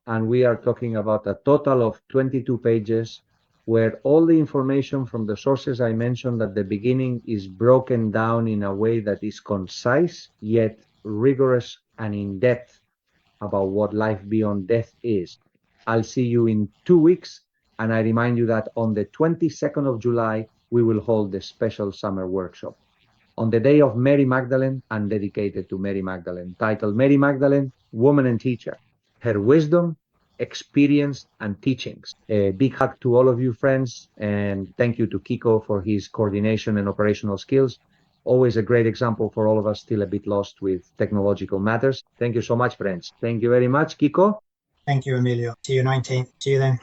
and we are talking about a total of 22 pages where all the information from the sources I mentioned at the beginning is broken down in a way that is concise, yet rigorous and in depth about what life beyond death is. I'll see you in 2 weeks, and I remind you that on the 22nd of July, we will hold the special summer workshop on the day of Mary Magdalene and dedicated to Mary Magdalene, titled Mary Magdalene, Woman and Teacher, Her Wisdom, Experience, and Teachings. A big hug to all of you, friends, and thank you to Kiko for his coordination and operational skills. Always a great example for all of us still a bit lost with technological matters. Thank you so much, friends. Thank you very much, Kiko. Thank you, Emilio. See you 19th. See you then.